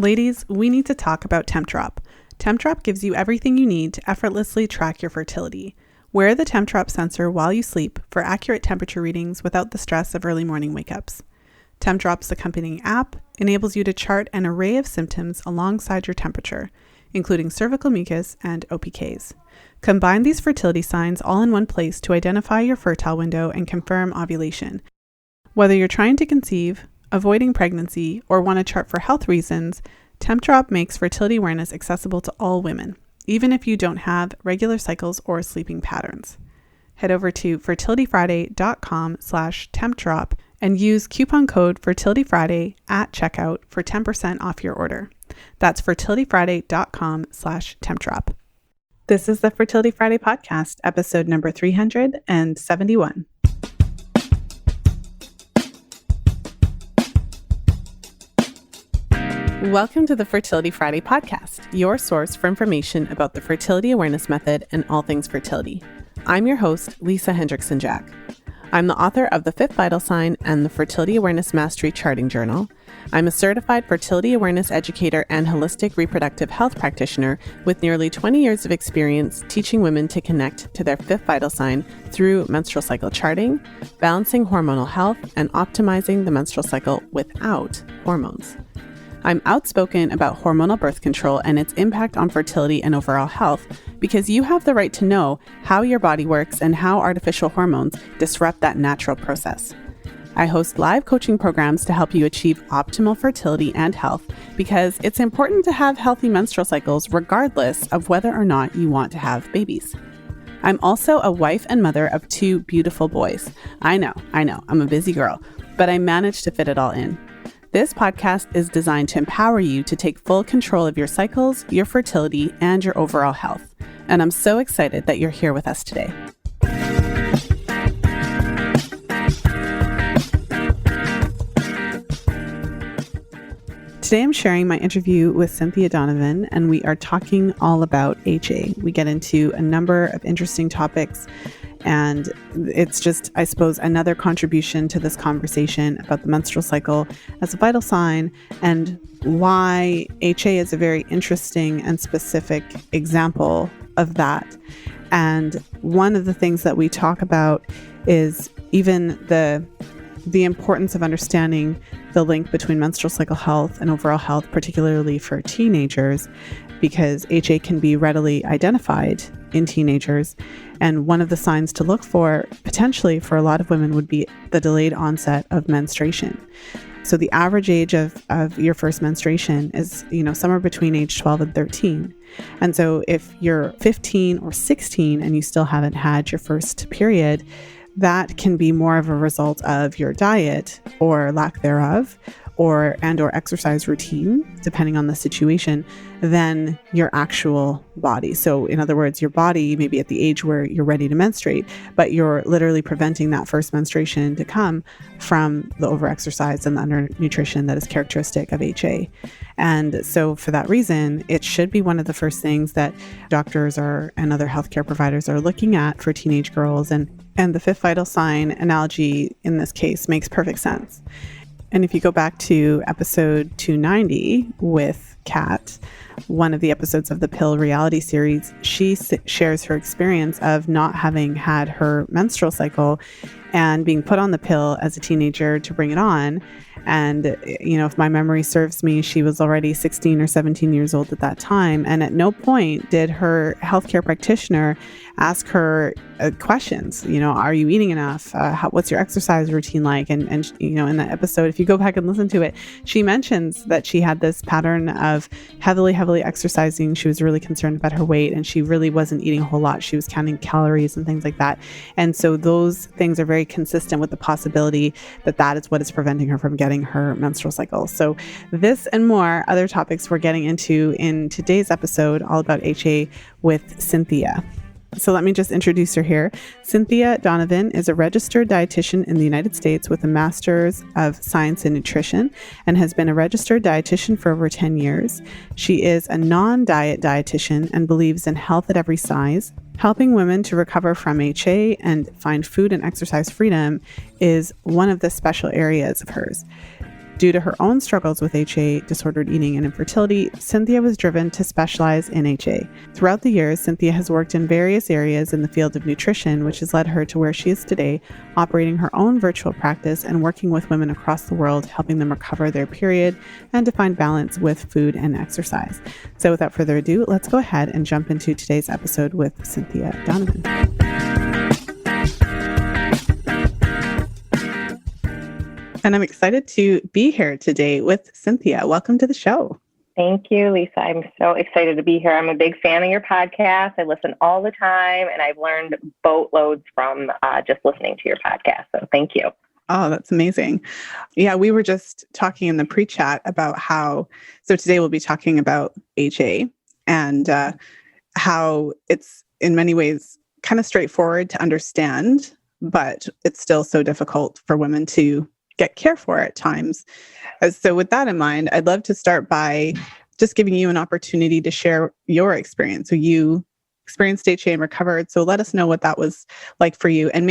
Ladies, we need to talk about Tempdrop. Tempdrop gives you everything you need to effortlessly track your fertility. Wear the Tempdrop sensor while you sleep for accurate temperature readings without the stress of early morning wake-ups. Tempdrop's accompanying app enables you to chart an array of symptoms alongside your temperature, including cervical mucus and OPKs. Combine these fertility signs all in one place to identify your fertile window and confirm ovulation. Whether you're trying to conceive, avoiding pregnancy, or want to chart for health reasons, Tempdrop makes fertility awareness accessible to all women, even if you don't have regular cycles or sleeping patterns. Head over to fertilityfriday.com/Tempdrop and use coupon code FertilityFriday at checkout for 10% off your order. That's fertilityfriday.com/Tempdrop. This is the Fertility Friday podcast, episode number 371. Welcome to the Fertility Friday podcast, your source for information about the fertility awareness method and all things fertility. I'm your host, Lisa Hendrickson-Jack. I'm the author of The Fifth Vital Sign and the Fertility Awareness Mastery Charting Journal. I'm a certified fertility awareness educator and holistic reproductive health practitioner with nearly 20 years of experience teaching women to connect to their fifth vital sign through menstrual cycle charting, balancing hormonal health, and optimizing the menstrual cycle without hormones. I'm outspoken about hormonal birth control and its impact on fertility and overall health because you have the right to know how your body works and how artificial hormones disrupt that natural process. I host live coaching programs to help you achieve optimal fertility and health because it's important to have healthy menstrual cycles regardless of whether or not you want to have babies. I'm also a wife and mother of 2 beautiful boys. I know, I'm a busy girl, but I managed to fit it all in. This podcast is designed to empower you to take full control of your cycles, your fertility, and your overall health. And I'm so excited that you're here with us today. Today I'm sharing my interview with Cynthia Donovan, and we are talking all about HA. We get into a number of interesting topics, and it's just, I suppose, another contribution to this conversation about the menstrual cycle as a vital sign and why HA is a very interesting and specific example of that. And one of the things that we talk about is even the importance of understanding the link between menstrual cycle health and overall health, particularly for teenagers, because HA can be readily identified in teenagers. And one of the signs to look for, potentially for a lot of women, would be the delayed onset of menstruation. So the average age of your first menstruation is, somewhere between age 12 and 13. And so if you're 15 or 16 and you still haven't had your first period, that can be more of a result of your diet or lack thereof, or exercise routine, depending on the situation, than your actual body. So in other words, your body may be at the age where you're ready to menstruate, but you're literally preventing that first menstruation to come from the overexercise and the undernutrition that is characteristic of HA. And so for that reason, it should be one of the first things that doctors and other healthcare providers are looking at for teenage girls. And the fifth vital sign analogy in this case makes perfect sense. And if you go back to episode 290 with Kat, one of the episodes of the Pill reality series, she shares her experience of not having had her menstrual cycle and being put on the pill as a teenager to bring it on. And, if my memory serves me, she was already 16 or 17 years old at that time. And at no point did her healthcare practitioner ask her questions. Are you eating enough? What's your exercise routine like? And in that episode, if you go back and listen to it, she mentions that she had this pattern of heavily exercising. She was really concerned about her weight, and she really wasn't eating a whole lot. She was counting calories and things like that. And so those things are very consistent with the possibility that is what is preventing her from getting her menstrual cycle. So this and more other topics we're getting into in today's episode, all about HA with Cynthia. So let me just introduce her here. Cynthia Donovan is a registered dietitian in the United States with a Master's of Science in Nutrition and has been a registered dietitian for over 10 years. She is a non-diet dietitian and believes in health at every size. Helping women to recover from HA and find food and exercise freedom is one of the special areas of hers. Due to her own struggles with HA, disordered eating, and infertility, Cynthia was driven to specialize in HA. Throughout the years, Cynthia has worked in various areas in the field of nutrition, which has led her to where she is today, operating her own virtual practice and working with women across the world, helping them recover their period and to find balance with food and exercise. So without further ado, let's go ahead and jump into today's episode with Cynthia Donovan. And I'm excited to be here today with Cynthia. Welcome to the show. Thank you, Lisa. I'm so excited to be here. I'm a big fan of your podcast. I listen all the time, and I've learned boatloads from just listening to your podcast. So thank you. Oh, that's amazing. Yeah, we were just talking in the pre-chat about so today we'll be talking about HA and how it's in many ways kind of straightforward to understand, but it's still so difficult for women to get care for at times. So with that in mind, I'd love to start by just giving you an opportunity to share your experience. So you experienced HA and recovered. So let us know what that was like for you. And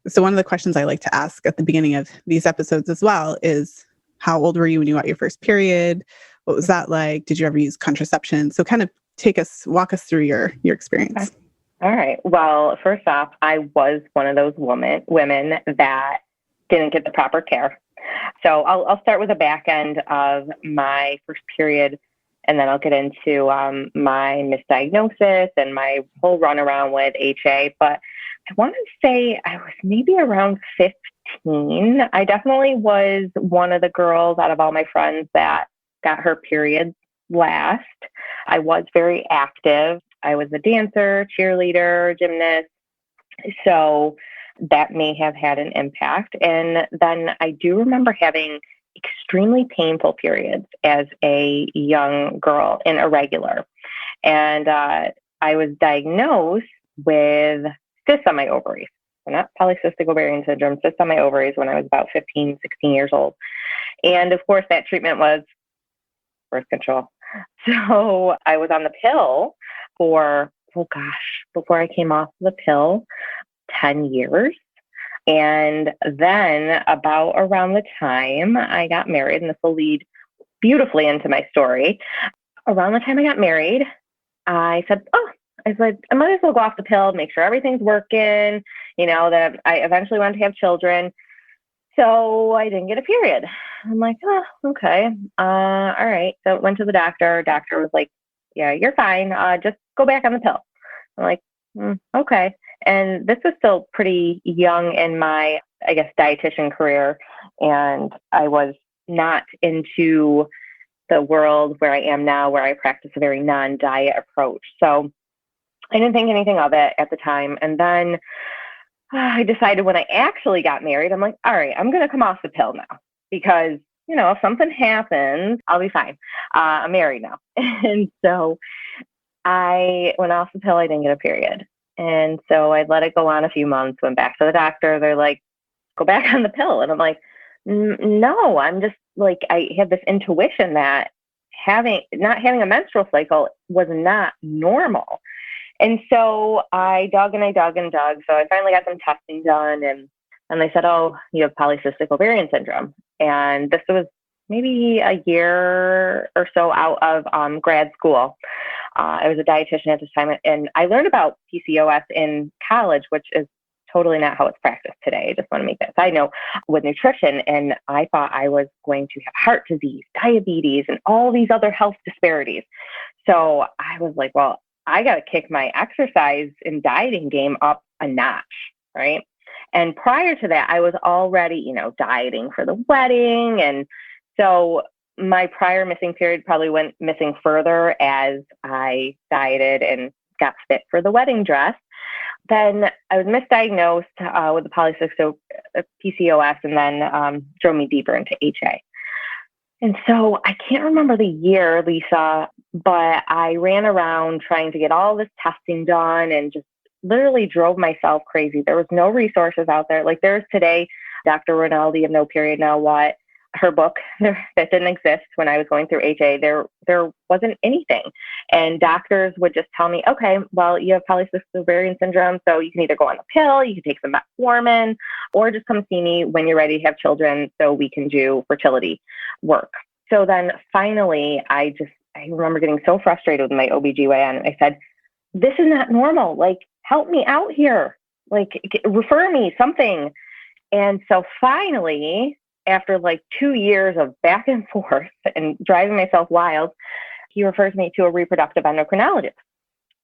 so one of the questions I like to ask at the beginning of these episodes as well is, how old were you when you got your first period? What was that like? Did you ever use contraception? So kind of walk us through your experience. Okay. All right. Well, first off, I was one of those women that didn't get the proper care. So I'll start with the back end of my first period, and then I'll get into my misdiagnosis and my whole runaround with HA. But I want to say I was maybe around 15. I definitely was one of the girls out of all my friends that got her period last. I was very active. I was a dancer, cheerleader, gymnast. So that may have had an impact. And then I do remember having extremely painful periods as a young girl and irregular. And I was diagnosed with cysts on my ovaries. So not polycystic ovarian syndrome, cysts on my ovaries when I was about 15, 16 years old. And of course, that treatment was birth control. So I was on the pill for, before I came off the pill, 10 years. And then about around the time I got married, and this will lead beautifully into my story. Around the time I got married, I said, I might as well go off the pill, make sure everything's working, that I eventually wanted to have children. So I didn't get a period. I'm like, okay. All right. So I went to the doctor. Doctor was like, yeah, you're fine. Just go back on the pill. I'm like, okay. And this was still pretty young in my, dietitian career. And I was not into the world where I am now, where I practice a very non-diet approach. So I didn't think anything of it at the time. And then I decided when I actually got married, I'm like, all right, I'm going to come off the pill now because, if something happens, I'll be fine. I'm married now. And so I went off the pill. I didn't get a period. And so I let it go on a few months, went back to the doctor. They're like, go back on the pill. And I'm like, no, I'm just like, I had this intuition that not having a menstrual cycle was not normal. And so I dug and I dug and dug. So I finally got some testing done, and they said, you have polycystic ovarian syndrome. And this was maybe a year or so out of grad school. I was a dietitian at this time, and I learned about PCOS in college, which is totally not how it's practiced today. I just want to make that side note with nutrition. And I thought I was going to have heart disease, diabetes, and all these other health disparities. So I was like, well, I got to kick my exercise and dieting game up a notch, right? And prior to that, I was already, dieting for the wedding. And so my prior missing period probably went missing further as I dieted and got fit for the wedding dress. Then I was misdiagnosed with the polycystic PCOS, and then drove me deeper into HA. And so I can't remember the year, Lisa, but I ran around trying to get all this testing done and just literally drove myself crazy. There was no resources out there. Like there's today, Dr. Rinaldi of No Period Now What. her book that didn't exist when I was going through HA. There wasn't anything. And doctors would just tell me, okay, well, you have polycystic ovarian syndrome, so you can either go on the pill, you can take some metformin, or just come see me when you're ready to have children so we can do fertility work. So then finally, I remember getting so frustrated with my OBGYN. I said, this is not normal. Like, help me out here. Like, refer me something. And so finally, after like 2 years of back and forth and driving myself wild, he refers me to a reproductive endocrinologist.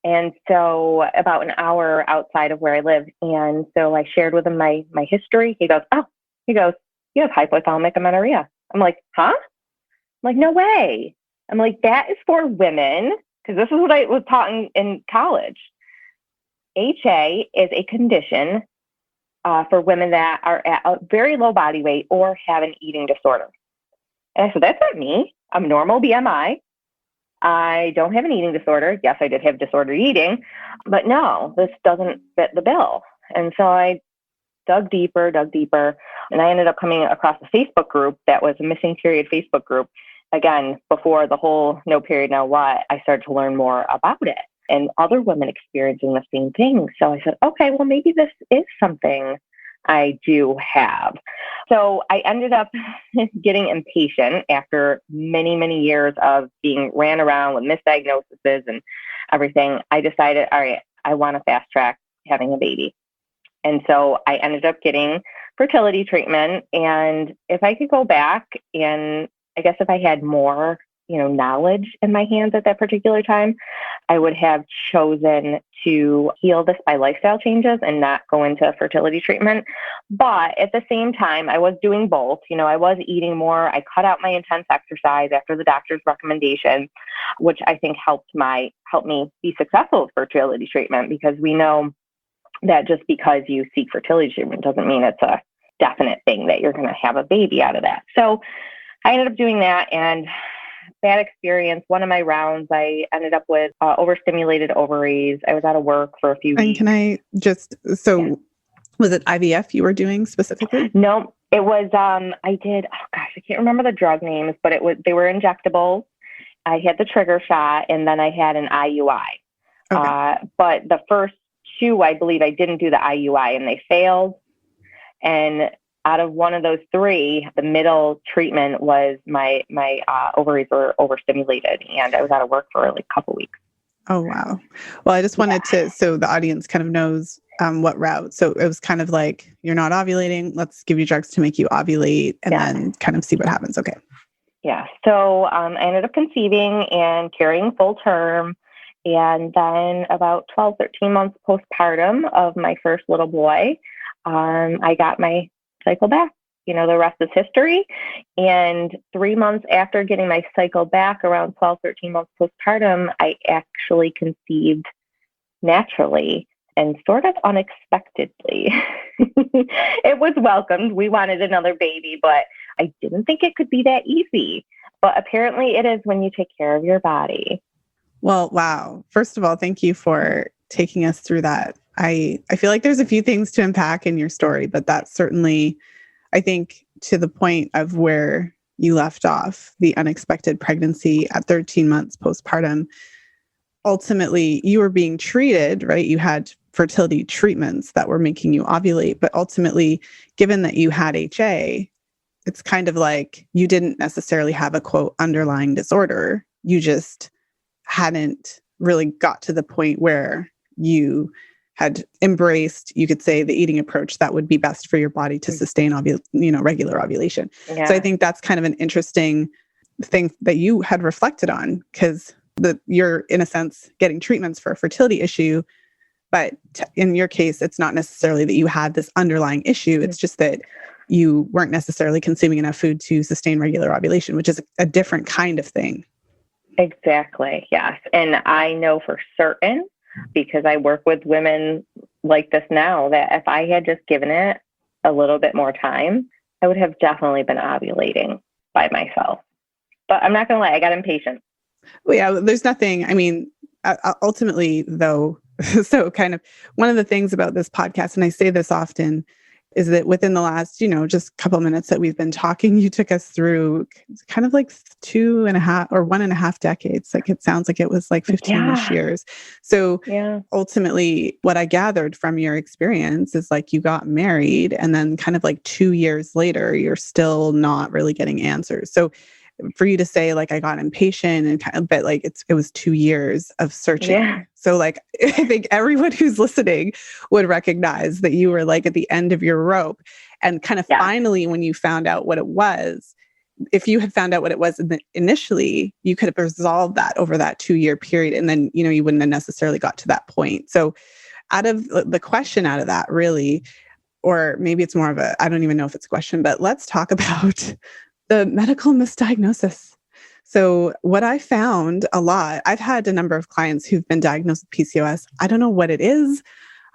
And so about an hour outside of where I live. And so I shared with him my history. He goes, you have hypothalamic amenorrhea. I'm like, huh? I'm like, no way. I'm like, that is for women, because this is what I was taught in college. HA is a condition for women that are at a very low body weight or have an eating disorder. And I said, that's not me. I'm normal BMI. I don't have an eating disorder. Yes, I did have disordered eating, but no, this doesn't fit the bill. And so I dug deeper, and I ended up coming across a Facebook group that was a missing period Facebook group. Again, before the whole no period, now what, I started to learn more about it and other women experiencing the same thing. So I said, okay, well, maybe this is something I do have. So I ended up getting impatient after many, many years of being ran around with misdiagnoses and everything. I decided, all right, I want to fast track having a baby. And so I ended up getting fertility treatment. And if I could go back, and I guess if I had more, knowledge in my hands at that particular time, I would have chosen to heal this by lifestyle changes and not go into fertility treatment. But at the same time, I was doing both. I was eating more. I cut out my intense exercise after the doctor's recommendation, which I think helped me be successful with fertility treatment, because we know that just because you seek fertility treatment doesn't mean it's a definite thing that you're going to have a baby out of that. So I ended up doing that, and bad experience. One of my rounds, I ended up with overstimulated ovaries. I was out of work for a few weeks. And can I just, was it IVF you were doing specifically? No, it was, I can't remember the drug names, but they were injectables. I had the trigger shot, and then I had an IUI. Okay. But the first two, I believe I didn't do the IUI, and they failed. And out of one of those three, the middle treatment was my ovaries were overstimulated, and I was out of work for like a couple weeks. Oh, wow. Well, I just wanted to, so the audience kind of knows what route. So it was kind of like, you're not ovulating. Let's give you drugs to make you ovulate, and then kind of see what happens. Okay. Yeah. So I ended up conceiving and carrying full term. And then about 12, 13 months postpartum of my first little boy, I got my cycle back. The rest is history. And 3 months after getting my cycle back, around 12, 13 months postpartum, I actually conceived naturally and sort of unexpectedly. It was welcomed. We wanted another baby, but I didn't think it could be that easy. But apparently it is when you take care of your body. Well, wow. First of all, thank you for taking us through that. I feel like there's a few things to unpack in your story, but that's certainly, I think, to the point of where you left off, the unexpected pregnancy at 13 months postpartum. Ultimately, you were being treated, right? You had fertility treatments that were making you ovulate, but ultimately, given that you had HA, it's kind of like you didn't necessarily have a quote underlying disorder. You just hadn't really got to the point where you had embraced, you could say, the eating approach that would be best for your body to sustain regular ovulation. Yeah. So I think that's kind of an interesting thing that you had reflected on, because you're, in a sense, getting treatments for a fertility issue. But in your case, it's not necessarily that you had this underlying issue. It's just that you weren't necessarily consuming enough food to sustain regular ovulation, which is a different kind of thing. Exactly. Yes. And I know for certain, because I work with women like this now, that if I had just given it a little bit more time, I would have definitely been ovulating by myself. But I'm not going to lie, I got impatient. Well, yeah, there's nothing, ultimately though, so kind of one of the things about this podcast, and I say this often, is that within the last, just a couple of minutes that we've been talking, you took us through kind of like 2.5 or 1.5 decades. Like it sounds like it was like 15-ish years. So ultimately what I gathered from your experience is like you got married and then kind of like 2 years later, you're still not really getting answers. So for you to say like, I got impatient and kind of, but like it was 2 years of searching. Yeah. So like, I think everyone who's listening would recognize that you were like at the end of your rope and kind of finally, when you found out what it was, if you had found out what it was initially, you could have resolved that over that 2-year period. And then, you wouldn't have necessarily got to that point. So out of the question out of that really, or maybe it's more of I don't even know if it's a question, but let's talk about the medical misdiagnosis. So what I found a lot, I've had a number of clients who've been diagnosed with PCOS. I don't know what it is.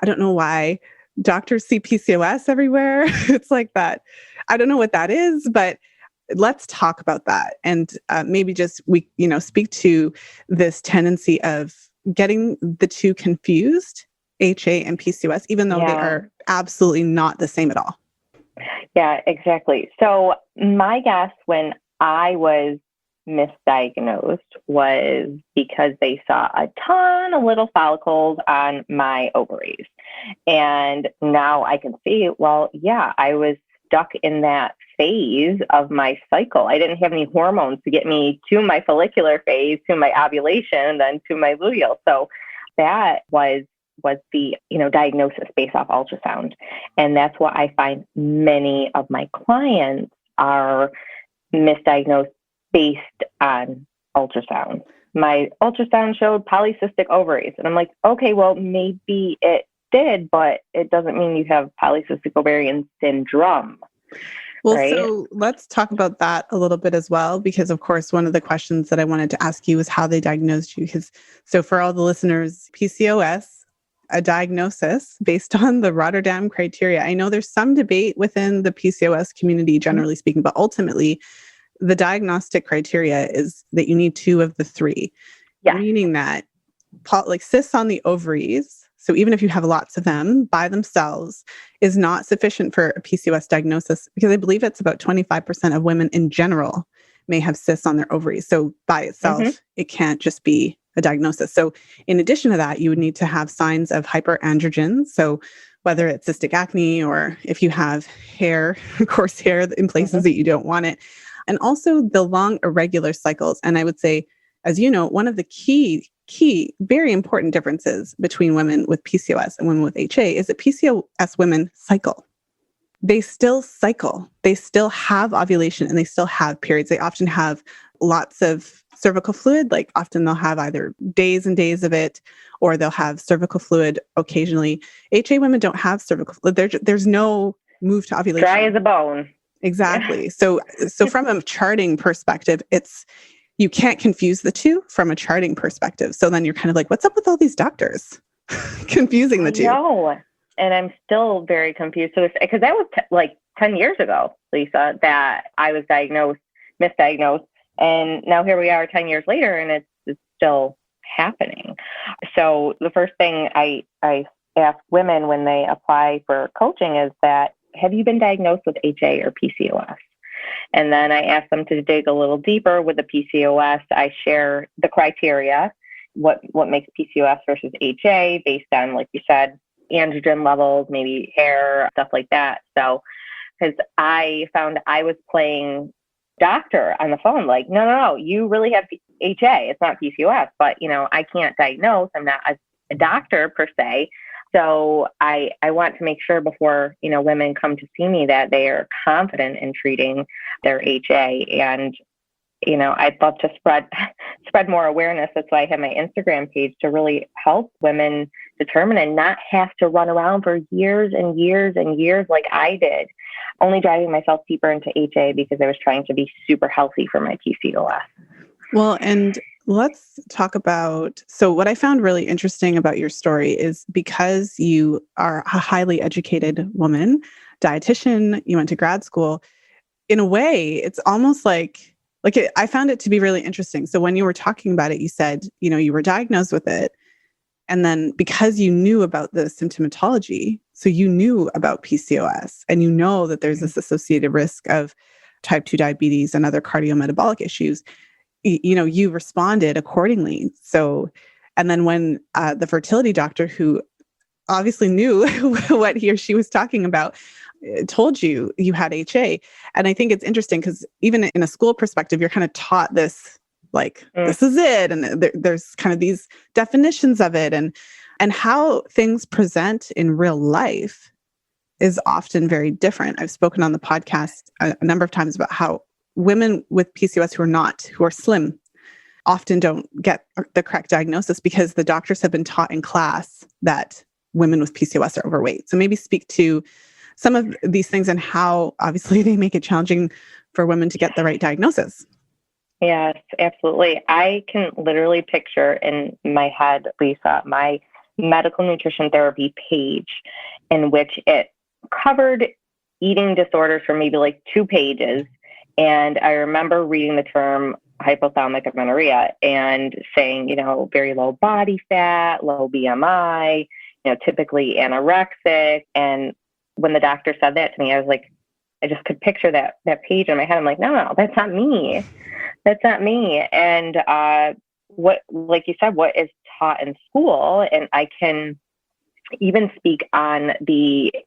I don't know why doctors see PCOS everywhere. It's like that. I don't know what that is, but let's talk about that. And maybe just speak to this tendency of getting the two confused, HA and PCOS, even though they are absolutely not the same at all. Yeah, exactly. So my guess when I was misdiagnosed was because they saw a ton of little follicles on my ovaries. And now I can see, I was stuck in that phase of my cycle. I didn't have any hormones to get me to my follicular phase, to my ovulation, then to my luteal. So that was the diagnosis based off ultrasound. And that's what I find many of my clients are misdiagnosed based on ultrasound. My ultrasound showed polycystic ovaries. And I'm like, okay, well, maybe it did, but it doesn't mean you have polycystic ovarian syndrome. Well, right? So let's talk about that a little bit as well, because of course, one of the questions that I wanted to ask you was how they diagnosed you. So for all the listeners, PCOS, a diagnosis based on the Rotterdam criteria. I know there's some debate within the PCOS community, generally speaking, but ultimately the diagnostic criteria is that you need 2 of the 3, meaning that like cysts on the ovaries, so even if you have lots of them by themselves, is not sufficient for a PCOS diagnosis, because I believe it's about 25% of women in general may have cysts on their ovaries. So by itself, it can't just be a diagnosis. So in addition to that, you would need to have signs of hyperandrogens. So whether it's cystic acne or if you have hair, coarse hair in places that you don't want it, and also the long irregular cycles. And I would say, as you know, one of the key, very important differences between women with PCOS and women with HA is that PCOS women cycle. They still cycle. They still have ovulation and they still have periods. They often have lots of cervical fluid. Like often they'll have either days and days of it, or they'll have cervical fluid occasionally. HA women don't have cervical fluid. There's no move to ovulation. Dry as a bone. Exactly. Yeah. So from a charting perspective, you can't confuse the two from a charting perspective. So then you're kind of like, what's up with all these doctors confusing the two? No, and I'm still very confused. So because that was like 10 years ago, Lisa, that I was misdiagnosed. And now here we are 10 years later, and it's still happening. So the first thing I ask women when they apply for coaching is that, have you been diagnosed with HA or PCOS? And then I ask them to dig a little deeper with the PCOS. I share the criteria, what makes PCOS versus HA based on, like you said, androgen levels, maybe hair, stuff like that. So, because I found I was playing doctor on the phone, like, no, you really have HA. It's not PCOS, but, I can't diagnose. I'm not a doctor per se. So I want to make sure before, women come to see me that they are confident in treating their HA. And, I'd love to spread more awareness. That's why I have my Instagram page, to really help women determine and not have to run around for years and years and years like I did, only driving myself deeper into HA because I was trying to be super healthy for my PCOS. Well, and let's talk about, so what I found really interesting about your story is because you are a highly educated woman, dietitian, you went to grad school, in a way, it's almost like I found it to be really interesting. So when you were talking about it, you said, you were diagnosed with it And then because you knew about the symptomatology, so you knew about PCOS and you know that there's this associated risk of type 2 diabetes and other cardiometabolic issues, you responded accordingly. So, and then when the fertility doctor, who obviously knew what he or she was talking about, told you you had HA. And I think it's interesting because even in a school perspective, you're kind of taught this, like, this is it. And there's kind of these definitions of it. And how things present in real life is often very different. I've spoken on the podcast a number of times about how women with PCOS who are slim often don't get the correct diagnosis because the doctors have been taught in class that women with PCOS are overweight. So maybe speak to some of these things and how obviously they make it challenging for women to get the right diagnosis. Yes, absolutely. I can literally picture in my head, Lisa, my medical nutrition therapy page in which it covered eating disorders for maybe like 2 pages. And I remember reading the term hypothalamic amenorrhea and saying, very low body fat, low BMI, typically anorexic. And when the doctor said that to me, I was like, I just could picture that page in my head. I'm like, no, that's not me. That's not me. And what, like you said, what is taught in school, and I can even speak on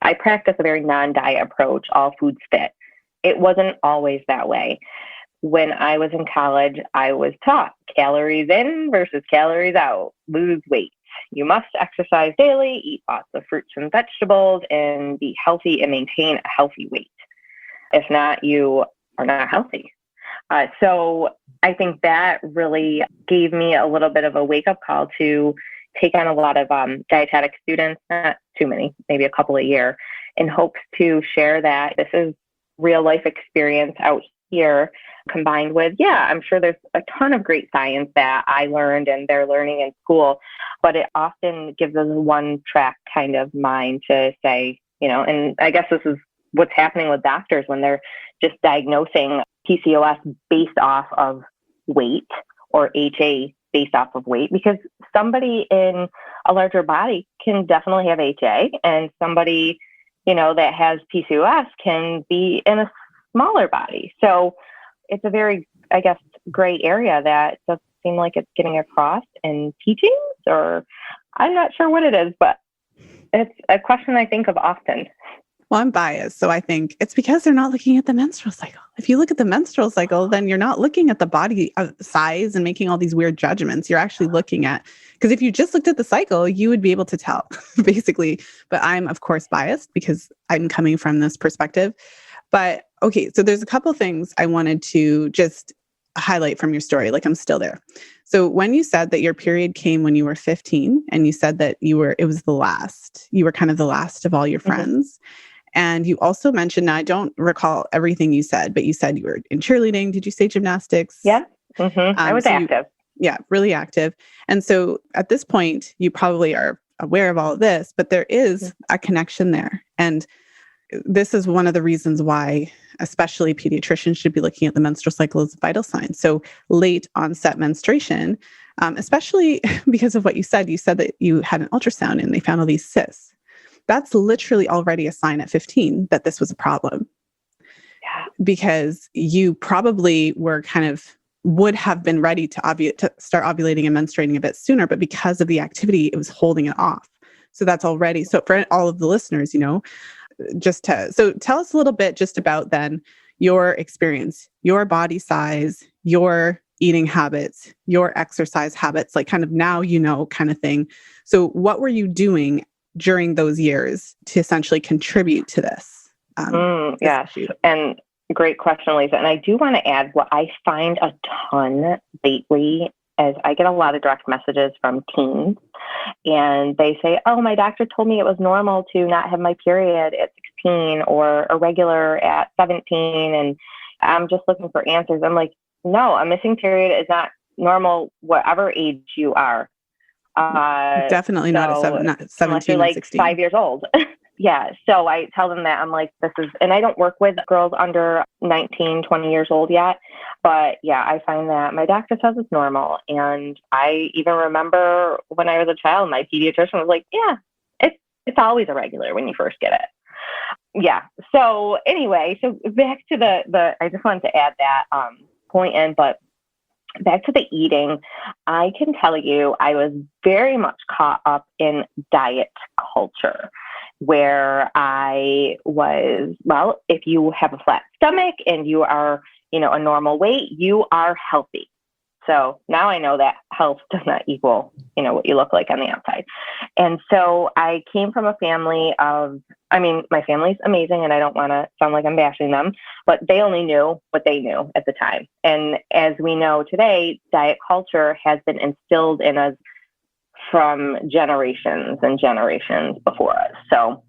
I practice a very non-diet approach, all foods fit. It wasn't always that way. When I was in college, I was taught calories in versus calories out, lose weight. You must exercise daily, eat lots of fruits and vegetables, and be healthy and maintain a healthy weight. If not, you are not healthy. So I think that really gave me a little bit of a wake-up call to take on a lot of dietetic students, not too many, maybe a couple a year, in hopes to share that this is real life experience out here, combined with, I'm sure there's a ton of great science that I learned and they're learning in school, but it often gives us a one-track kind of mind to say, and I guess this is what's happening with doctors when they're just diagnosing PCOS based off of weight or HA based off of weight, because somebody in a larger body can definitely have HA, and somebody, that has PCOS can be in a smaller body. So it's a very, I guess, gray area that doesn't seem like it's getting across in teachings, or I'm not sure what it is, but it's a question I think of often. Well, I'm biased, so I think it's because they're not looking at the menstrual cycle. If you look at the menstrual cycle, then you're not looking at the body size and making all these weird judgments. You're actually looking at, because if you just looked at the cycle, you would be able to tell, basically. But I'm, of course, biased because I'm coming from this perspective. But okay, so there's a couple things I wanted to just highlight from your story. Like, I'm still there. So when you said that your period came when you were 15, and you said that you were kind of the last of all your friends. Mm-hmm. And you also mentioned, now I don't recall everything you said, but you said you were in cheerleading. Did you say gymnastics? Yeah. Mm-hmm. I was active. Really active. And so at this point, you probably are aware of all of this, but there is a connection there. And this is one of the reasons why, especially pediatricians, should be looking at the menstrual cycle as a vital sign. So late onset menstruation, especially because of what you said that you had an ultrasound and they found all these cysts. That's literally already a sign at 15 that this was a problem. Yeah. Because you probably would have been ready to start ovulating and menstruating a bit sooner, but because of the activity, it was holding it off. So that's already, so for all of the listeners, so tell us a little bit just about then your experience, your body size, your eating habits, your exercise habits, like kind of now, kind of thing. So what were you doing during those years to essentially contribute to this? Yes. Issue? And great question, Lisa. And I do want to add what I find a ton lately is I get a lot of direct messages from teens, and they say, oh, my doctor told me it was normal to not have my period at 16 or irregular at 17. And I'm just looking for answers. I'm like, no, a missing period is not normal, whatever age you are. Definitely not 17 unless you're like 16. 5 years old. Yeah. So I tell them that I'm like, and I don't work with girls under 19, 20 years old yet. But yeah, I find that my doctor says it's normal. And I even remember when I was a child, my pediatrician was like, yeah, it's always irregular when you first get it. Yeah. So anyway, so back to I just wanted to add that point in, but back to the eating, I can tell you I was very much caught up in diet culture where I was, well, if you have a flat stomach and you are, a normal weight, you are healthy. So now I know that health does not equal, what you look like on the outside. And so I came from a family my family's amazing and I don't want to sound like I'm bashing them, but they only knew what they knew at the time. And as we know today, diet culture has been instilled in us from generations and generations before us. So,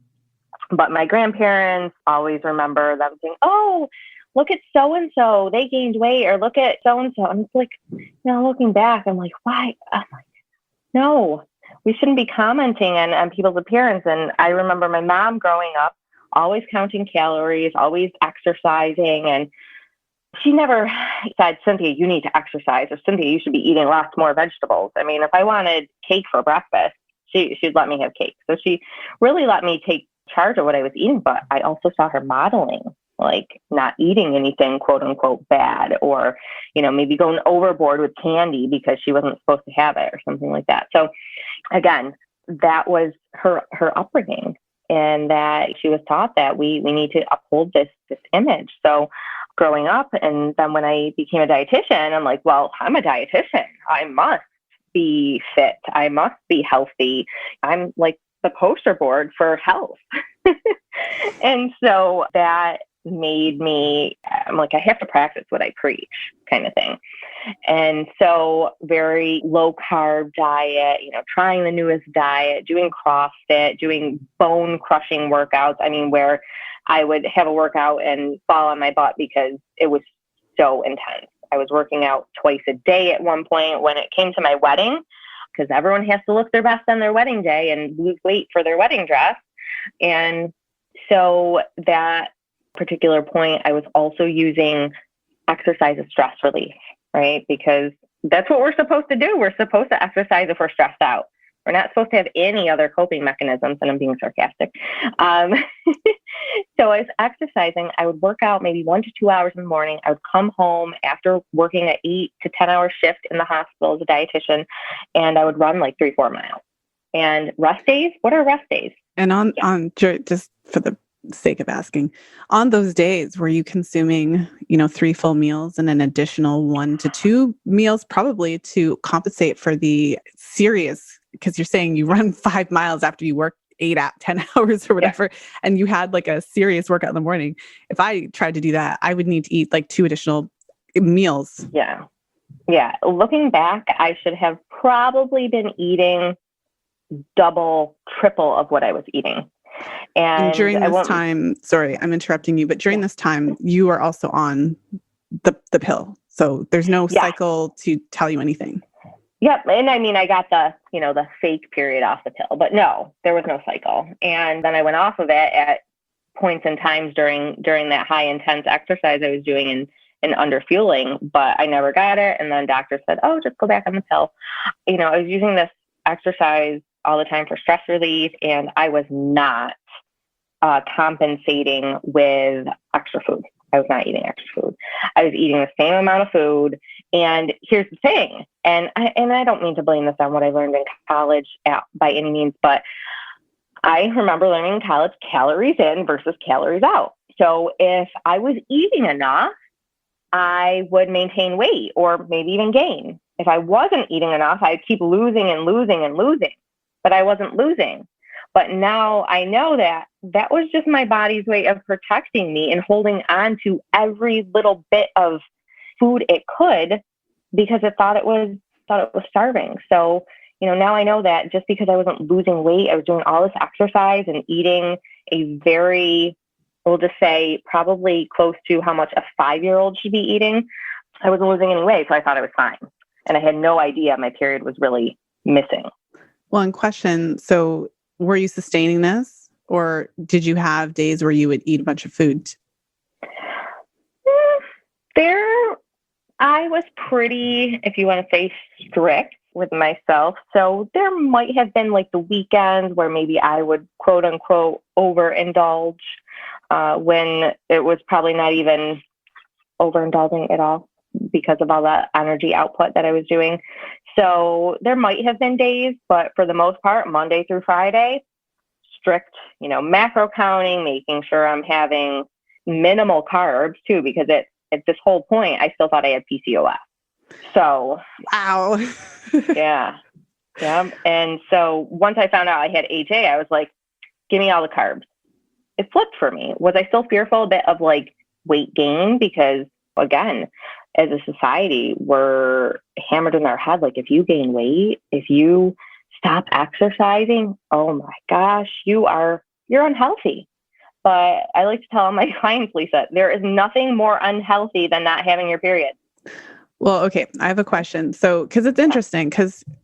but my grandparents always remember them saying, oh, look at so-and-so, they gained weight, or look at so-and-so. And it's like, looking back, I'm like, why? I'm like, no, we shouldn't be commenting on people's appearance. And I remember my mom growing up, always counting calories, always exercising. And she never said, Cynthia, you need to exercise, or Cynthia, you should be eating lots more vegetables. I mean, if I wanted cake for breakfast, she'd let me have cake. So she really let me take charge of what I was eating, but I also saw her modeling, like not eating anything quote unquote bad, or, maybe going overboard with candy because she wasn't supposed to have it or something like that. So again, that was her upbringing, and that she was taught that we need to uphold this image. So growing up, and then when I became a dietitian, I'm like, well, I'm a dietitian. I must be fit. I must be healthy. I'm like the poster board for health. And so that made me, I'm like, I have to practice what I preach kind of thing. And so very low carb diet, trying the newest diet, doing CrossFit, doing bone crushing workouts. I mean, where I would have a workout and fall on my butt because it was so intense. I was working out twice a day at one point when it came to my wedding, because everyone has to look their best on their wedding day and lose weight for their wedding dress. And so that particular point, I was also using exercise as stress relief, right? Because that's what we're supposed to do. We're supposed to exercise if we're stressed out. We're not supposed to have any other coping mechanisms, and I'm being sarcastic. So I was exercising. I would work out maybe 1 to 2 hours in the morning. I would come home after working an 8 to 10 hour shift in the hospital as a dietitian, and I would run like 3-4 miles. And rest days, what are rest days? And on just for the sake of asking, on those days, were you consuming, 3 full meals and an additional 1 to 2 meals, probably to compensate for the serious, because you're saying you run 5 miles after you work 10 hours or whatever, and you had like a serious workout in the morning. If I tried to do that, I would need to eat like 2 additional meals. Yeah. Yeah. Looking back, I should have probably been eating double, triple of what I was eating. And during this time, sorry, I'm interrupting you, but during this time, you are also on the pill. So there's no cycle to tell you anything. Yep. And I mean, I got the fake period off the pill, but no, there was no cycle. And then I went off of it at points and times during that high intense exercise I was doing and under fueling, but I never got it. And then doctor said, oh, just go back on the pill. I was using this exercise all the time for stress relief, and I was not compensating with extra food. I was not eating extra food. I was eating the same amount of food. And here's the thing, and I don't mean to blame this on what I learned in college by any means, but I remember learning in college calories in versus calories out. So if I was eating enough, I would maintain weight or maybe even gain. If I wasn't eating enough, I'd keep losing and losing and losing, but I wasn't losing. But now I know that was just my body's way of protecting me and holding on to every little bit of food it could, because it thought it was starving. So, now I know that just because I wasn't losing weight, I was doing all this exercise and eating a very, we'll just say probably close to how much a 5-year-old should be eating. I wasn't losing any weight, so I thought I was fine. And I had no idea my period was really missing. Well, in question, so were you sustaining this, or did you have days where you would eat a bunch of food? There, I was pretty, if you want to say, strict with myself. So there might have been like the weekends where maybe I would quote unquote overindulge when it was probably not even overindulging at all because of all the energy output that I was doing. So there might have been days, but for the most part, Monday through Friday, strict, macro counting, making sure I'm having minimal carbs too, because at this whole point, I still thought I had PCOS. So, wow. yeah. And so once I found out I had HA, I was like, give me all the carbs. It flipped for me. Was I still fearful a bit of like weight gain? Because again, as a society, we're hammered in our head. Like if you gain weight, if you stop exercising, oh my gosh, you're unhealthy. But I like to tell my clients, Lisa, there is nothing more unhealthy than not having your period. Well, okay. I have a question. So, because it's interesting,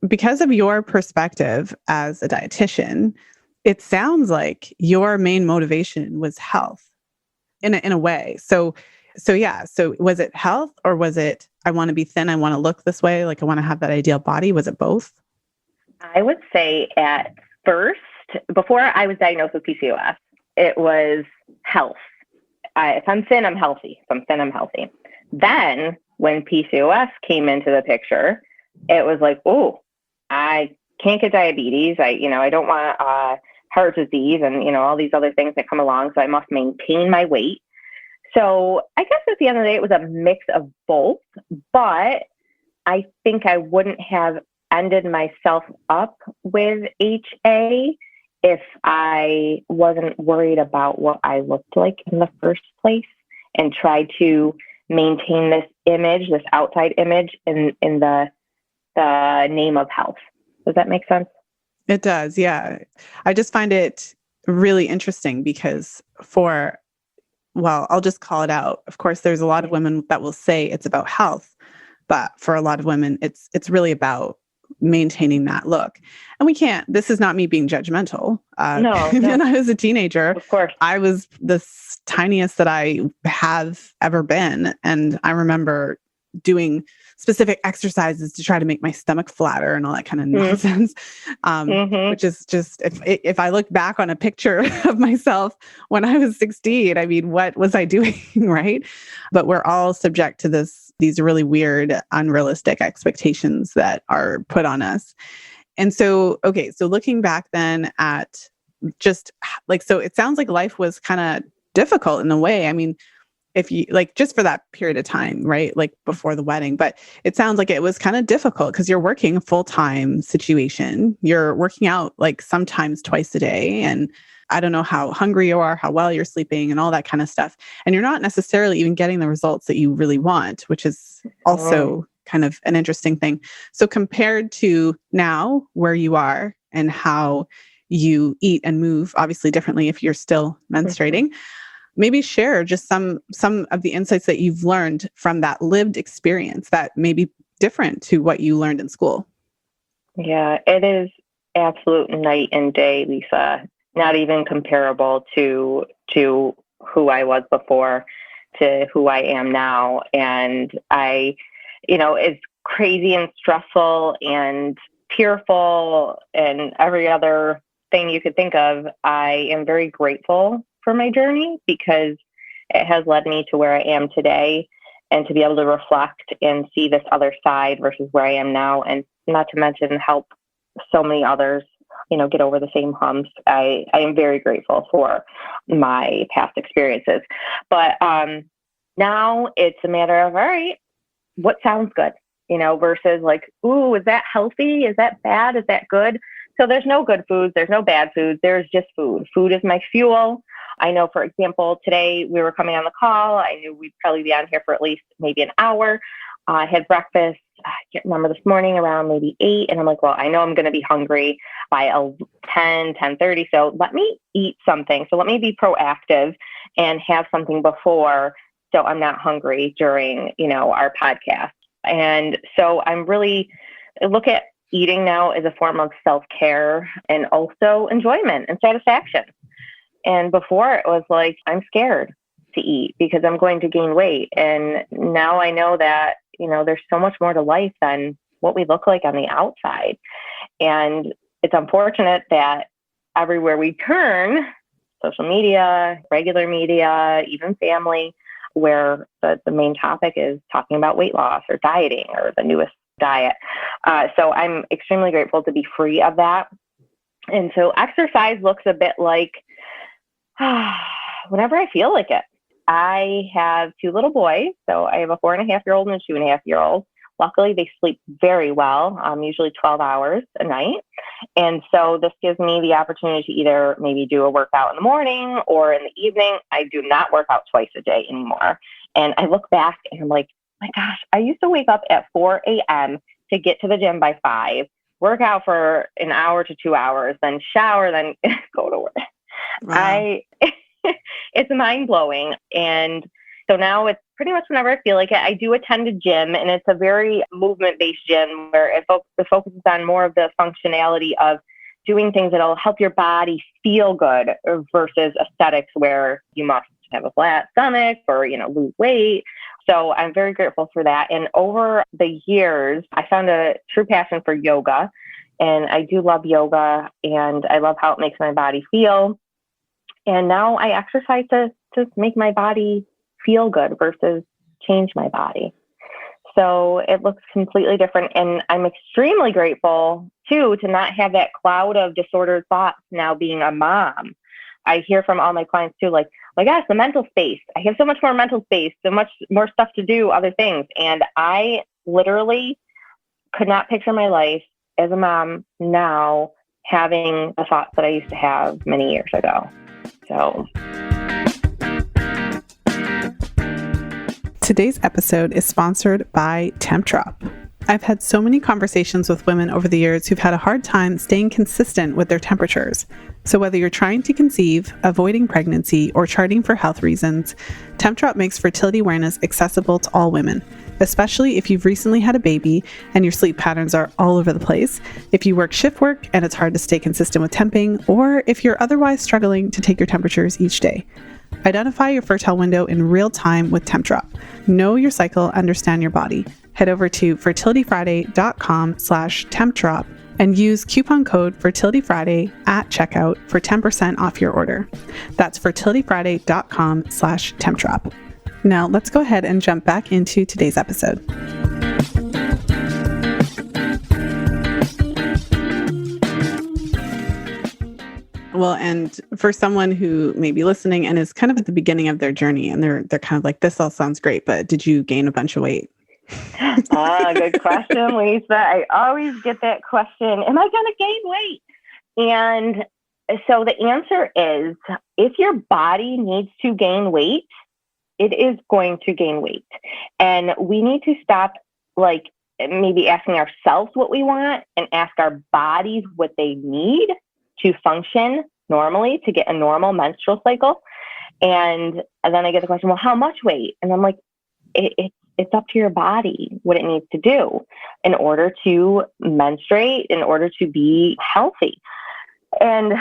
because of your perspective as a dietitian, it sounds like your main motivation was health in a way. So yeah. So was it health, or was it, I want to be thin, I want to look this way, like I want to have that ideal body? Was it both? I would say at first, before I was diagnosed with PCOS, it was health. If I'm thin, I'm healthy. If I'm thin, I'm healthy. Then when PCOS came into the picture, it was like, oh, I can't get diabetes. I don't want heart disease and, all these other things that come along. So I must maintain my weight. So I guess at the end of the day, it was a mix of both. But I think I wouldn't have ended myself up with HA if I wasn't worried about what I looked like in the first place and tried to maintain this image, this outside image in the name of health. Does that make sense? It does. Yeah. I just find it really interesting because I'll just call it out. Of course, there's a lot of women that will say it's about health, but for a lot of women, it's really about maintaining that look. And this is not me being judgmental. No. When I was a teenager, of course, I was the tiniest that I have ever been. And I remember doing specific exercises to try to make my stomach flatter and all that kind of nonsense. Which is just, if I look back on a picture of myself when I was 16, I mean, what was I doing? Right. But we're all subject to these really weird, unrealistic expectations that are put on us. And so, okay. So looking back then at just like, so it sounds like life was kind of difficult in a way. I mean, if you like just for that period of time, right? Like before the wedding, but it sounds like it was kind of difficult because you're working a full-time situation. You're working out like sometimes twice a day. And I don't know how hungry you are, how well you're sleeping and all that kind of stuff. And you're not necessarily even getting the results that you really want, which is also kind of an interesting thing. So compared to now where you are and how you eat and move, obviously differently if you're still menstruating, maybe share just some of the insights that you've learned from that lived experience that may be different to what you learned in school. Yeah, it is absolute night and day, Lisa. Not even comparable to who I was before to who I am now. And it's crazy and stressful and tearful and every other thing you could think of. I am very grateful for my journey because it has led me to where I am today, and to be able to reflect and see this other side versus where I am now, and not to mention help so many others, get over the same humps. I am very grateful for my past experiences, but now it's a matter of, all right, what sounds good, versus like, ooh, is that healthy? Is that bad? Is that good? So there's no good foods. There's no bad foods. There's just food. Food is my fuel. I know, for example, today we were coming on the call. I knew we'd probably be on here for at least maybe an hour. I had breakfast, I can't remember, this morning around maybe 8. And I'm like, well, I know I'm going to be hungry by 10:30. So let me eat something. So let me be proactive and have something before, so I'm not hungry during, our podcast. And so I look at eating now as a form of self-care and also enjoyment and satisfaction. And before it was like, I'm scared to eat because I'm going to gain weight. And now I know that, there's so much more to life than what we look like on the outside. And it's unfortunate that everywhere we turn, social media, regular media, even family, where the main topic is talking about weight loss or dieting or the newest diet. So I'm extremely grateful to be free of that. And so exercise looks a bit like whenever I feel like it. I have 2 little boys. So I have a 4.5-year-old and a 2.5-year-old. Luckily, they sleep very well, usually 12 hours a night. And so this gives me the opportunity to either maybe do a workout in the morning or in the evening. I do not work out twice a day anymore. And I look back and I'm like, my gosh, I used to wake up at 4 a.m. to get to the gym by 5, work out for an hour to 2 hours, then shower, then go to work. Wow. It's mind blowing. And so now it's pretty much whenever I feel like it. I do attend a gym, and it's a very movement-based gym where it focuses on more of the functionality of doing things that'll help your body feel good versus aesthetics where you must have a flat stomach or, lose weight. So I'm very grateful for that. And over the years, I found a true passion for yoga, and I do love yoga, and I love how it makes my body feel. And now I exercise to make my body feel good versus change my body. So it looks completely different. And I'm extremely grateful too to not have that cloud of disordered thoughts now being a mom. I hear from all my clients too, like, my gosh, the mental space. I have so much more mental space, so much more stuff to do, other things. And I literally could not picture my life as a mom now having the thoughts that I used to have many years ago. So today's episode is sponsored by Temptrop. I've had so many conversations with women over the years who've had a hard time staying consistent with their temperatures. So whether you're trying to conceive, avoiding pregnancy, or charting for health reasons, Temptrop makes fertility awareness accessible to all women, especially if you've recently had a baby and your sleep patterns are all over the place, if you work shift work and it's hard to stay consistent with temping, or if you're otherwise struggling to take your temperatures each day. Identify your fertile window in real time with Temptrop. Know your cycle, understand your body. Head over to fertilityfriday.com/Temptrop and use coupon code FertilityFriday at checkout for 10% off your order. That's fertilityfriday.com/Temptrop. Now let's go ahead and jump back into today's episode. Well, and for someone who may be listening and is kind of at the beginning of their journey and they're kind of like, this all sounds great, but did you gain a bunch of weight? Good question, Lisa. I always get that question. Am I going to gain weight? And so the answer is, if your body needs to gain weight, it is going to gain weight. And we need to stop maybe asking ourselves what we want and ask our bodies what they need to function normally, to get a normal menstrual cycle. And then I get the question, well, how much weight? And I'm like, it's up to your body what it needs to do in order to menstruate, in order to be healthy. And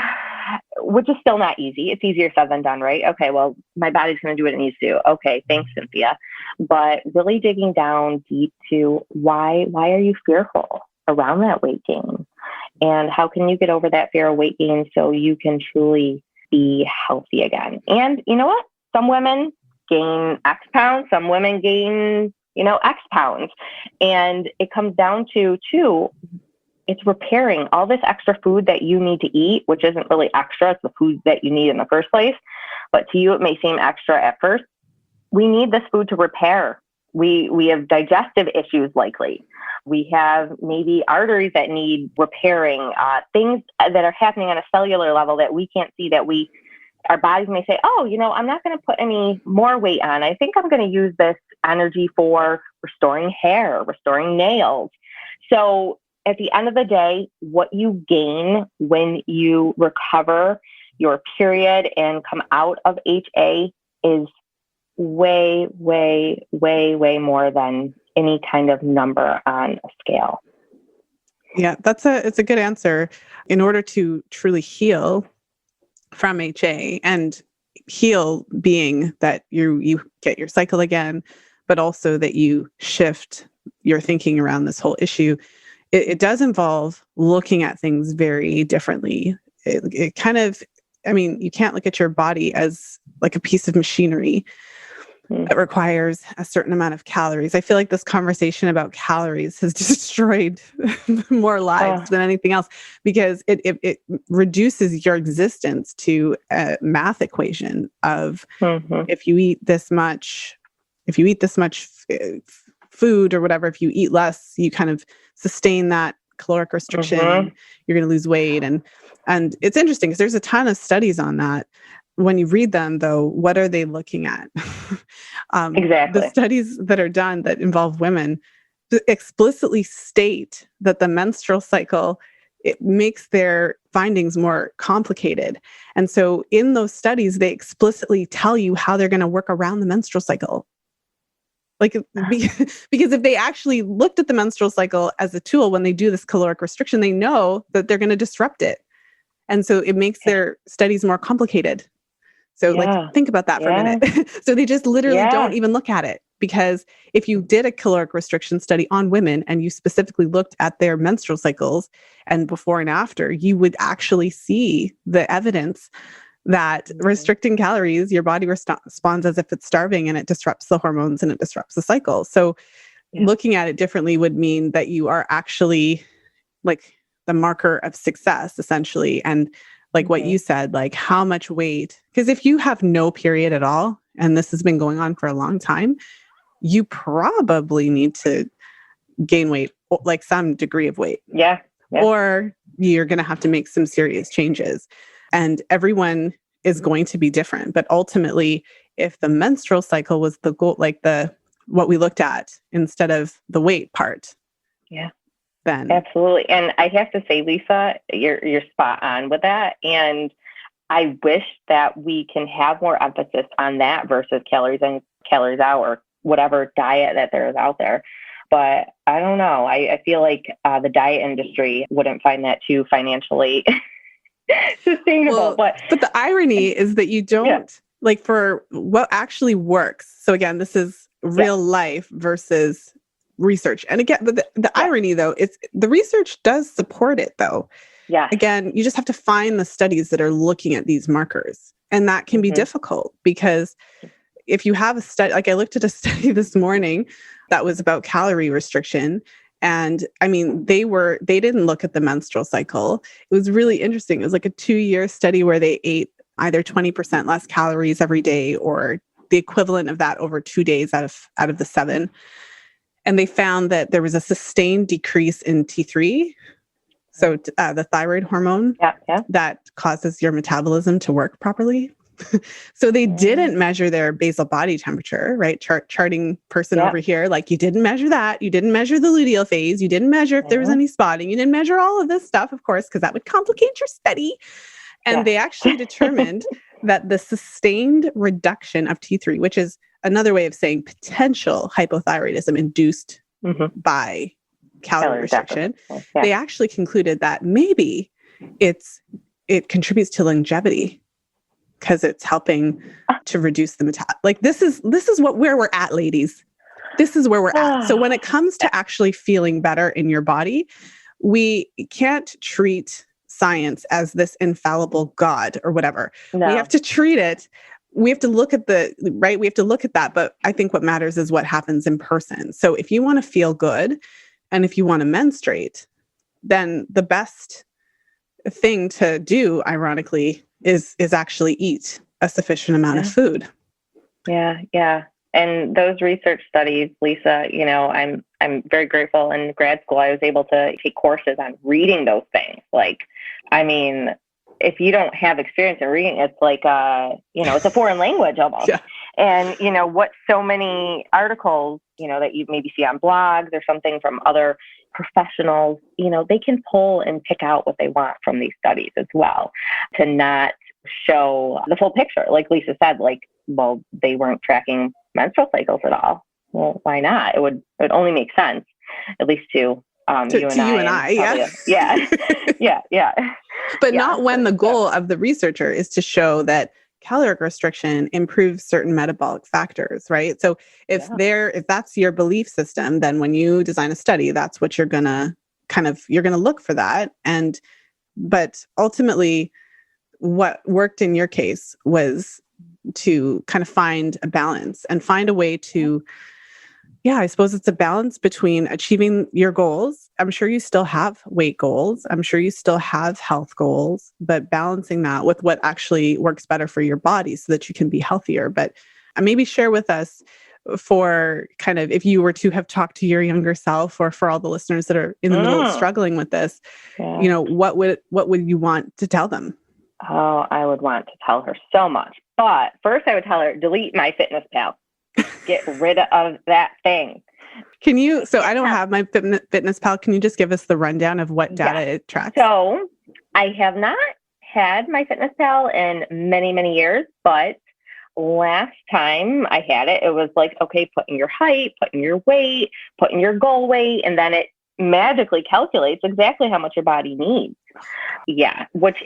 which is still not easy. It's easier said than done, right? Okay, well, my body's going to do what it needs to do. Okay, thanks, Cynthia. But really digging down deep to why are you fearful around that weight gain? And how can you get over that fear of weight gain so you can truly be healthy again? And you know what? Some women gain X pounds, some women gain, X pounds. And it comes down to, it's repairing all this extra food that you need to eat, which isn't really extra. It's the food that you need in the first place. But to you, it may seem extra at first. We need this food to repair. We have digestive issues likely. We have maybe arteries that need repairing, things that are happening on a cellular level that we can't see, that our bodies may say, oh, I'm not going to put any more weight on. I think I'm going to use this energy for restoring hair, restoring nails. So at the end of the day, what you gain when you recover your period and come out of HA is way, way, way, way more than any kind of number on a scale. Yeah, it's a good answer. In order to truly heal, from HA, and heal being that you get your cycle again, but also that you shift your thinking around this whole issue. It does involve looking at things very differently. It kind of, I mean, you can't look at your body as like a piece of machinery that requires a certain amount of calories. I feel like this conversation about calories has destroyed more lives than anything else, because it reduces your existence to a math equation of if you eat this much, food or whatever, if you eat less, you kind of sustain that caloric restriction, you're going to lose weight. And it's interesting because there's a ton of studies on that. When you read them, though, what are they looking at? Exactly. The studies that are done that involve women explicitly state that the menstrual cycle, it makes their findings more complicated. And so in those studies, they explicitly tell you how they're going to work around the menstrual cycle. Like, because if they actually looked at the menstrual cycle as a tool when they do this caloric restriction, they know that they're going to disrupt it. And so it makes their studies more complicated. So like, think about that for a minute. So they just literally don't even look at it, because if you did a caloric restriction study on women and you specifically looked at their menstrual cycles and before and after, you would actually see the evidence that restricting calories, your body responds as if it's starving, and it disrupts the hormones and it disrupts the cycle. So looking at it differently would mean that you are actually like the marker of success, essentially. And like what you said, like how much weight, because if you have no period at all, and this has been going on for a long time, you probably need to gain weight, like some degree of weight. Or you're going to have to make some serious changes. And everyone is going to be different. But ultimately, if the menstrual cycle was the goal, like what we looked at instead of the weight part. Then. Absolutely. And I have to say, Lisa, you're spot on with that. And I wish that we can have more emphasis on that versus calories in, calories out, or whatever diet that there is out there. But I don't know. I feel like the diet industry wouldn't find that too financially sustainable. But the irony is that you don't, like, for what actually works. So again, this is real life versus research. And again, but the irony, though, it's the research does support it, though. Again, you just have to find the studies that are looking at these markers. And that can be difficult, because if you have a study, like I looked at a study this morning that was about calorie restriction. And I mean, they didn't look at the menstrual cycle. It was really interesting. It was like a 2-year study where they ate either 20% less calories every day, or the equivalent of that over 2 days out of the 7. And they found that there was a sustained decrease in T3, so the thyroid hormone that causes your metabolism to work properly. So they didn't measure their basal body temperature, right? Charting person over here, like, you didn't measure that. You didn't measure the luteal phase. You didn't measure if there was any spotting. You didn't measure all of this stuff, of course, because that would complicate your study. And they actually determined that the sustained reduction of T3, which is another way of saying potential hypothyroidism induced by calorie restriction, they actually concluded that maybe it contributes to longevity, because it's helping to reduce the like, this is where we're at, ladies. This is where we're at. So when it comes to actually feeling better in your body, we can't treat science as this infallible God or whatever. We have to treat it. We have to look at we have to look at that. But I think what matters is what happens in person. So if you want to feel good and if you want to menstruate, then the best thing to do, ironically, is actually eat a sufficient amount of food. And those research studies, Lisa, I'm very grateful. In grad school, I was able to take courses on reading those things. Like, I mean, if you don't have experience in reading, it's like, it's a foreign language almost. And, what so many articles, that you maybe see on blogs or something from other professionals, they can pull and pick out what they want from these studies as well, to not show the full picture. Like Lisa said, well, they weren't tracking menstrual cycles at all. Well, why not? It would only make sense, at least to you and I. But not when the goal of the researcher is to show that caloric restriction improves certain metabolic factors, right? So if that's your belief system, then when you design a study, that's what you're gonna look for that. But ultimately, what worked in your case was to kind of find a balance and find a way to, I suppose it's a balance between achieving your goals. I'm sure you still have weight goals. I'm sure you still have health goals, but balancing that with what actually works better for your body so that you can be healthier. But maybe share with us, for kind of, if you were to have talked to your younger self, or for all the listeners that are in the middle of struggling with this, what would you want to tell them? Oh, I would want to tell her so much. But first I would tell her, delete MyFitnessPal. Get rid of that thing. Can you, so I don't have my FitnessPal. Can you just give us the rundown of what data it tracks? So I have not had MyFitnessPal in many, many years, but last time I had it, it was like, okay, put in your height, put in your weight, put in your goal weight, and then it magically calculates exactly how much your body needs. Yeah, which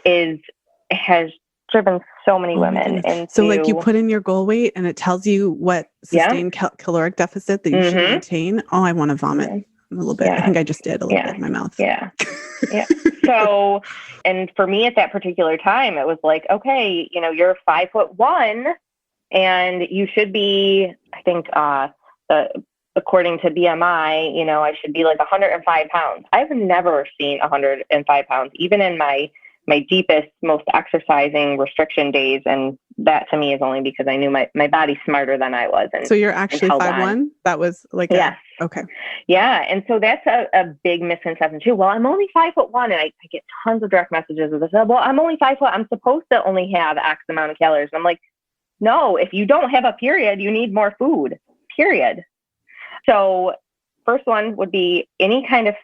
has driven so many women into... So like you put in your goal weight and it tells you what sustained caloric deficit that you should maintain. Oh, I want to vomit a little bit. I think I just did a little bit in my mouth. Yeah. So, and for me at that particular time, it was like, okay, you're 5'1" and you should be, I think, according to BMI, I should be like 105 pounds. I've never seen 105 pounds, even in my deepest, most exercising restriction days. And that to me is only because I knew my body's smarter than I was. And so you're actually 5'1"? That was like, okay. Yeah. And so that's a big misconception too. Well, I'm only 5'1", and I get tons of direct messages of this. Well, I'm only 5 foot. I'm supposed to only have X amount of calories. And I'm like, no, if you don't have a period, you need more food, period. So first one would be any kind of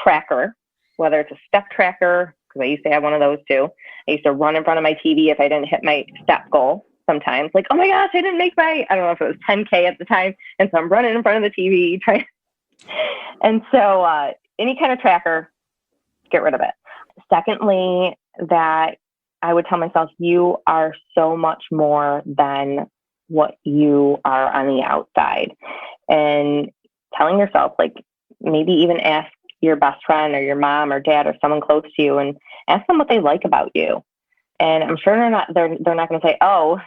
tracker, whether it's a step tracker, because I used to have one of those too. I used to run in front of my TV if I didn't hit my step goal sometimes. Like, oh my gosh, I didn't make I don't know if it was 10K at the time. And so I'm running in front of the TV trying. And so any kind of tracker, get rid of it. Secondly, that I would tell myself, you are so much more than what you are on the outside. And telling yourself, like, maybe even ask your best friend or your mom or dad or someone close to you and ask them what they like about you. And I'm sure they're not going to say, oh,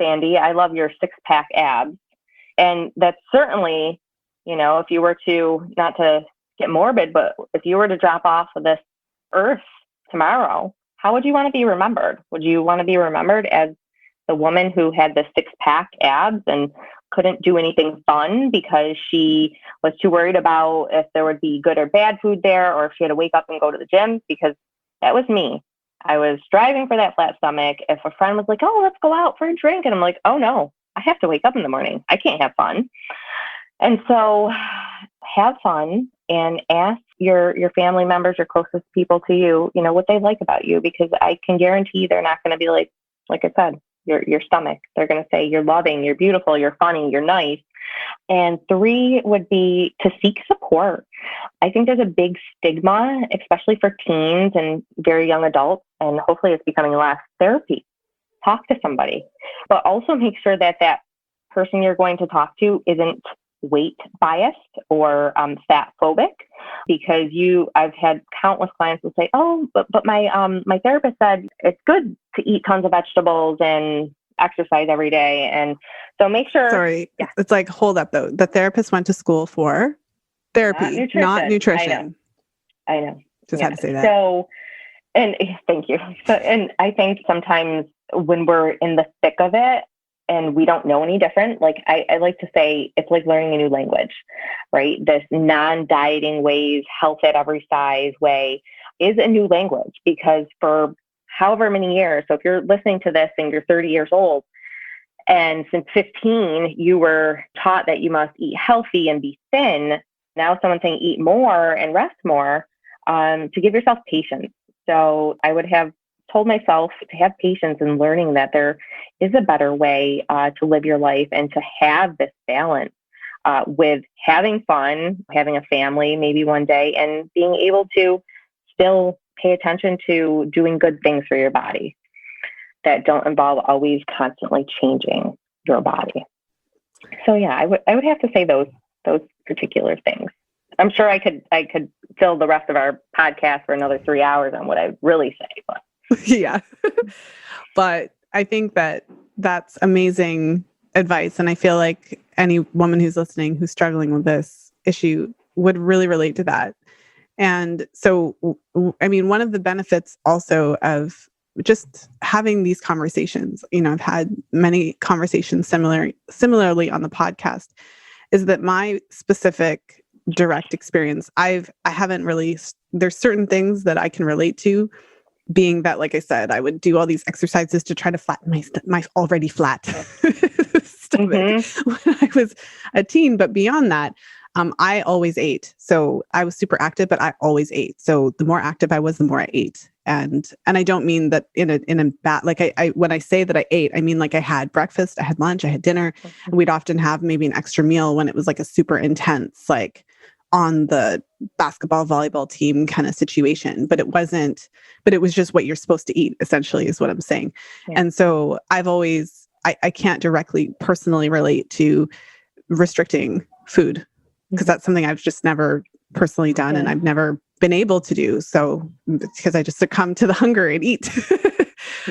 Sandy, I love your 6-pack abs. And that's certainly, if you were to, not to get morbid, but if you were to drop off of this earth tomorrow, how would you want to be remembered? Would you want to be remembered as the woman who had the 6-pack abs and couldn't do anything fun because she was too worried about if there would be good or bad food there, or if she had to wake up and go to the gym? Because that was me. I was striving for that flat stomach. If a friend was like, oh, let's go out for a drink, and I'm like, oh no, I have to wake up in the morning. I can't have fun. And so have fun and ask your family members, your closest people to you, what they like about you, because I can guarantee they're not going to be like I said, your stomach. They're going to say you're loving, you're beautiful, you're funny, you're nice. And 3 would be to seek support. I think there's a big stigma, especially for teens and very young adults, and hopefully it's becoming less. Therapy. Talk to somebody, but also make sure that person you're going to talk to isn't weight biased or fat phobic, because I've had countless clients who say, oh, but my therapist said it's good to eat tons of vegetables and exercise every day. And so make sure. Sorry. Yeah. It's like, hold up though. The therapist went to school for therapy, not nutrition. I know. Just had to say that. So, and thank you. So, and I think sometimes when we're in the thick of it, and we don't know any different, like I like to say, it's like learning a new language, right? This non-dieting ways, health at every size way is a new language, because for however many years, so if you're listening to this and you're 30 years old, and since 15, you were taught that you must eat healthy and be thin. Now someone's saying eat more and rest more, to give yourself patience. So I would have told myself to have patience in learning that there is a better way to live your life, and to have this balance with having fun, having a family maybe one day, and being able to still pay attention to doing good things for your body that don't involve always constantly changing your body. So yeah, I would have to say those particular things. I'm sure I could fill the rest of our podcast for another 3 hours on what I really say. But. Yeah. But I think that that's amazing advice. And I feel like any woman who's listening, who's struggling with this issue would really relate to that. And so, I mean, one of the benefits also of just having these conversations, I've had many conversations similarly on the podcast, is that my specific direct experience, I haven't really, there's certain things that I can relate to, being that, like I said, I would do all these exercises to try to flatten my already flat stomach when I was a teen. But beyond that, I always ate. So I was super active, but I always ate. So the more active I was, the more I ate. And I don't mean that in a bad, like I when I say that I ate, I mean like I had breakfast, I had lunch, I had dinner, and we'd often have maybe an extra meal when it was like a super intense, like on the basketball, volleyball team kind of situation. But it was just what you're supposed to eat, essentially, is what I'm saying. Yeah. And so I've always, I can't directly personally relate to restricting food, because that's something I've just never personally done, and I've never been able to do. So because I just succumb to the hunger and eat.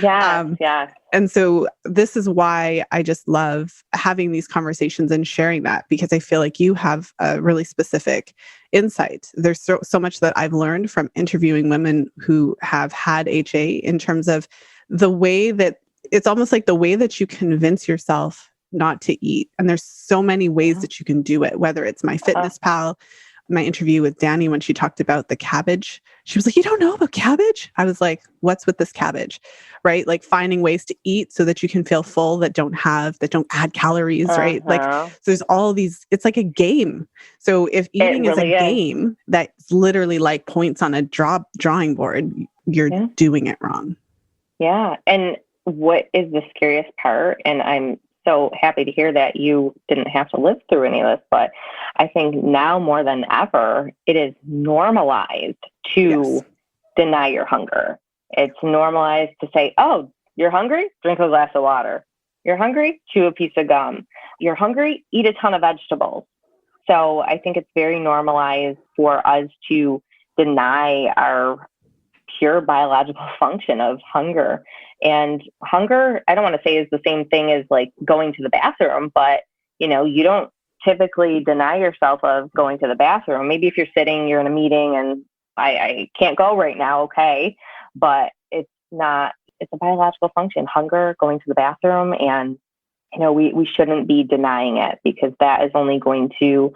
Yeah. And so this is why I just love having these conversations and sharing that, because I feel like you have a really specific insight. There's so much that I've learned from interviewing women who have had HA, in terms of the way that it's almost like the way that you convince yourself not to eat. And there's so many ways that you can do it, whether it's My Fitness Pal, my interview with Danny, when she talked about the cabbage, she was like, "You don't know about cabbage?" I was like, "What's with this cabbage?" Right? Like finding ways to eat so that you can feel full, that don't add calories, right? Like, so there's all these, it's like a game. So if eating is a game that's literally like points on a drawing board, you're doing it wrong. Yeah. And what is the scariest part? And I'm so happy to hear that you didn't have to live through any of this, but I think now more than ever, it is normalized to deny your hunger. It's normalized to say, "Oh, you're hungry? Drink a glass of water. You're hungry? Chew a piece of gum. You're hungry? Eat a ton of vegetables." So I think it's very normalized for us to deny our pure biological function of hunger. And hunger, I don't want to say is the same thing as like going to the bathroom, but you don't typically deny yourself of going to the bathroom. Maybe if you're sitting, you're in a meeting and I can't go right now. Okay. But it's a biological function, hunger, going to the bathroom. And, we shouldn't be denying it, because that is only going to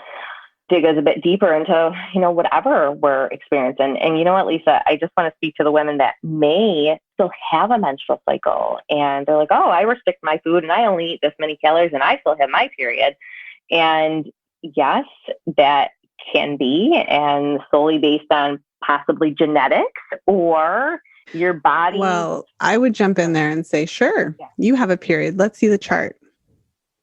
dig us a bit deeper into, whatever we're experiencing. And you know what, Lisa, I just want to speak to the women that may still have a menstrual cycle and they're like, "Oh, I restrict my food and I only eat this many calories and I still have my period." And yes, that can be, and solely based on possibly genetics or your body. Well, I would jump in there and say, sure, you have a period. Let's see the chart.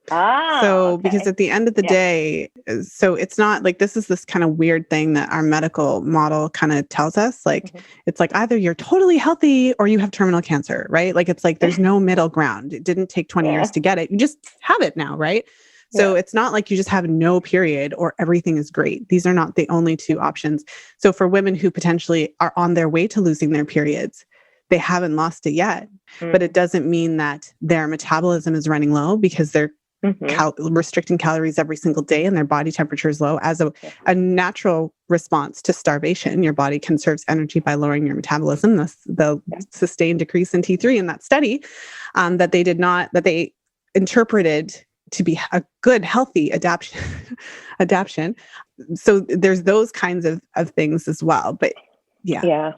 Because at the end of the day, so it's not like this kind of weird thing that our medical model kind of tells us. Like, it's like either you're totally healthy or you have terminal cancer, right? Like, it's like there's no middle ground. It didn't take 20 years to get it. You just have it now, right? So it's not like you just have no period or everything is great. These are not the only two options. So for women who potentially are on their way to losing their periods, they haven't lost it yet, but it doesn't mean that their metabolism is running low, because they're restricting calories every single day and their body temperature is low as a natural response to starvation. Your body conserves energy by lowering your metabolism. The sustained decrease in T3 in that study that they interpreted to be a good, healthy adaptation. So there's those kinds of things as well. But yeah.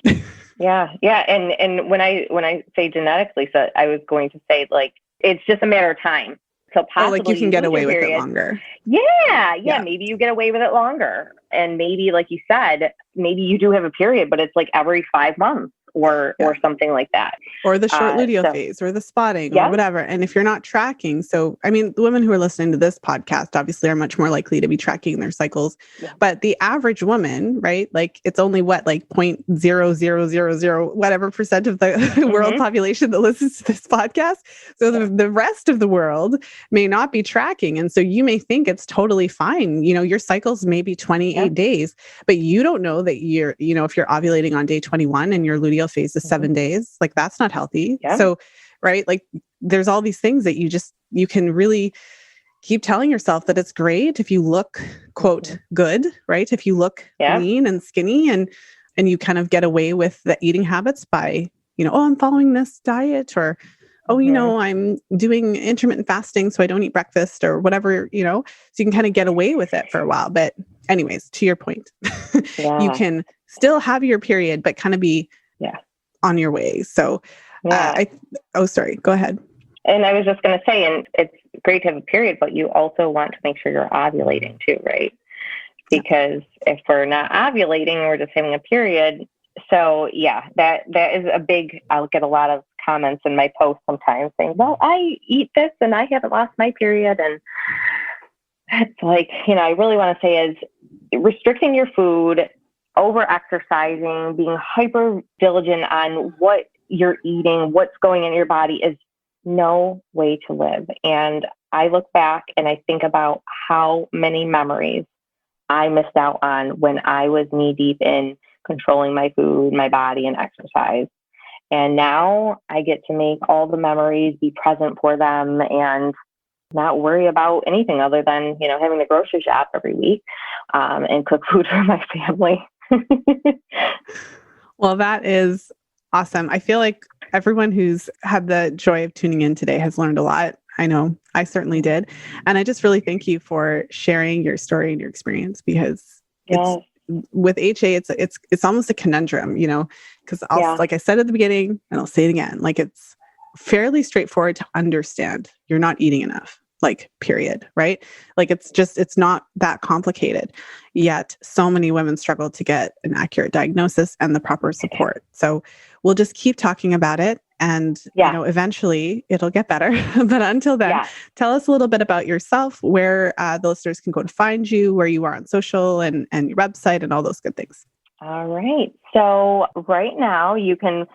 And when I say genetics, Lisa, I was going to say, like, it's just a matter of time. So possibly like you can get away with it longer. Yeah. Maybe you get away with it longer. And maybe, like you said, maybe you do have a period, but it's like every 5 months or something like that. Or the short luteal phase or the spotting or whatever. And if you're not tracking, so, I mean, the women who are listening to this podcast obviously are much more likely to be tracking their cycles, but the average woman, right? Like it's only what, like 0.0000 whatever percent of the world population that listens to this podcast. So the rest of the world may not be tracking. And so you may think it's totally fine. You know, your cycles may be 28 days, but you don't know that you're, you know, if you're ovulating on day 21 and your luteal phase is 7 days, like that's not healthy. So, right. Like there's all these things that you can really keep telling yourself that it's great if you look, quote, good, right? If you look lean and skinny and you kind of get away with the eating habits by, you know, oh, I'm following this diet, or, oh, you know, I'm doing intermittent fasting, so I don't eat breakfast or whatever, you know, so you can kind of get away with it for a while. But anyways, to your point, you can still have your period, but kind of be on your way. So sorry, go ahead. And I was just going to say, and it's great to have a period, but you also want to make sure you're ovulating too, right? Because if we're not ovulating, we're just having a period. So that is a big, I'll get a lot of comments in my posts sometimes saying, well, I eat this and I haven't lost my period. And it's like, you know, I really want to say is restricting your food, over exercising, being hyper diligent on what you're eating, what's going in your body is no way to live. And I look back and I think about how many memories I missed out on when I was knee deep in controlling my food, my body, and exercise. And now I get to make all the memories, be present for them, and not worry about anything other than, you know, having to grocery shop every week and cook food for my family. Well, that is awesome. I feel like everyone who's had the joy of tuning in today has learned a lot. I know I certainly did. And I just really thank you for sharing your story and your experience, because it's, with HA, it's almost a conundrum, you know, because like I said at the beginning, and I'll say it again, like it's fairly straightforward to understand. You're not eating enough, like period, right? Like it's not that complicated. Yet so many women struggle to get an accurate diagnosis and the proper support. So we'll just keep talking about it. And, you know, eventually it'll get better. But until then, tell us a little bit about yourself, where the listeners can go to find you, where you are on social and your website and all those good things. All right. So right now you can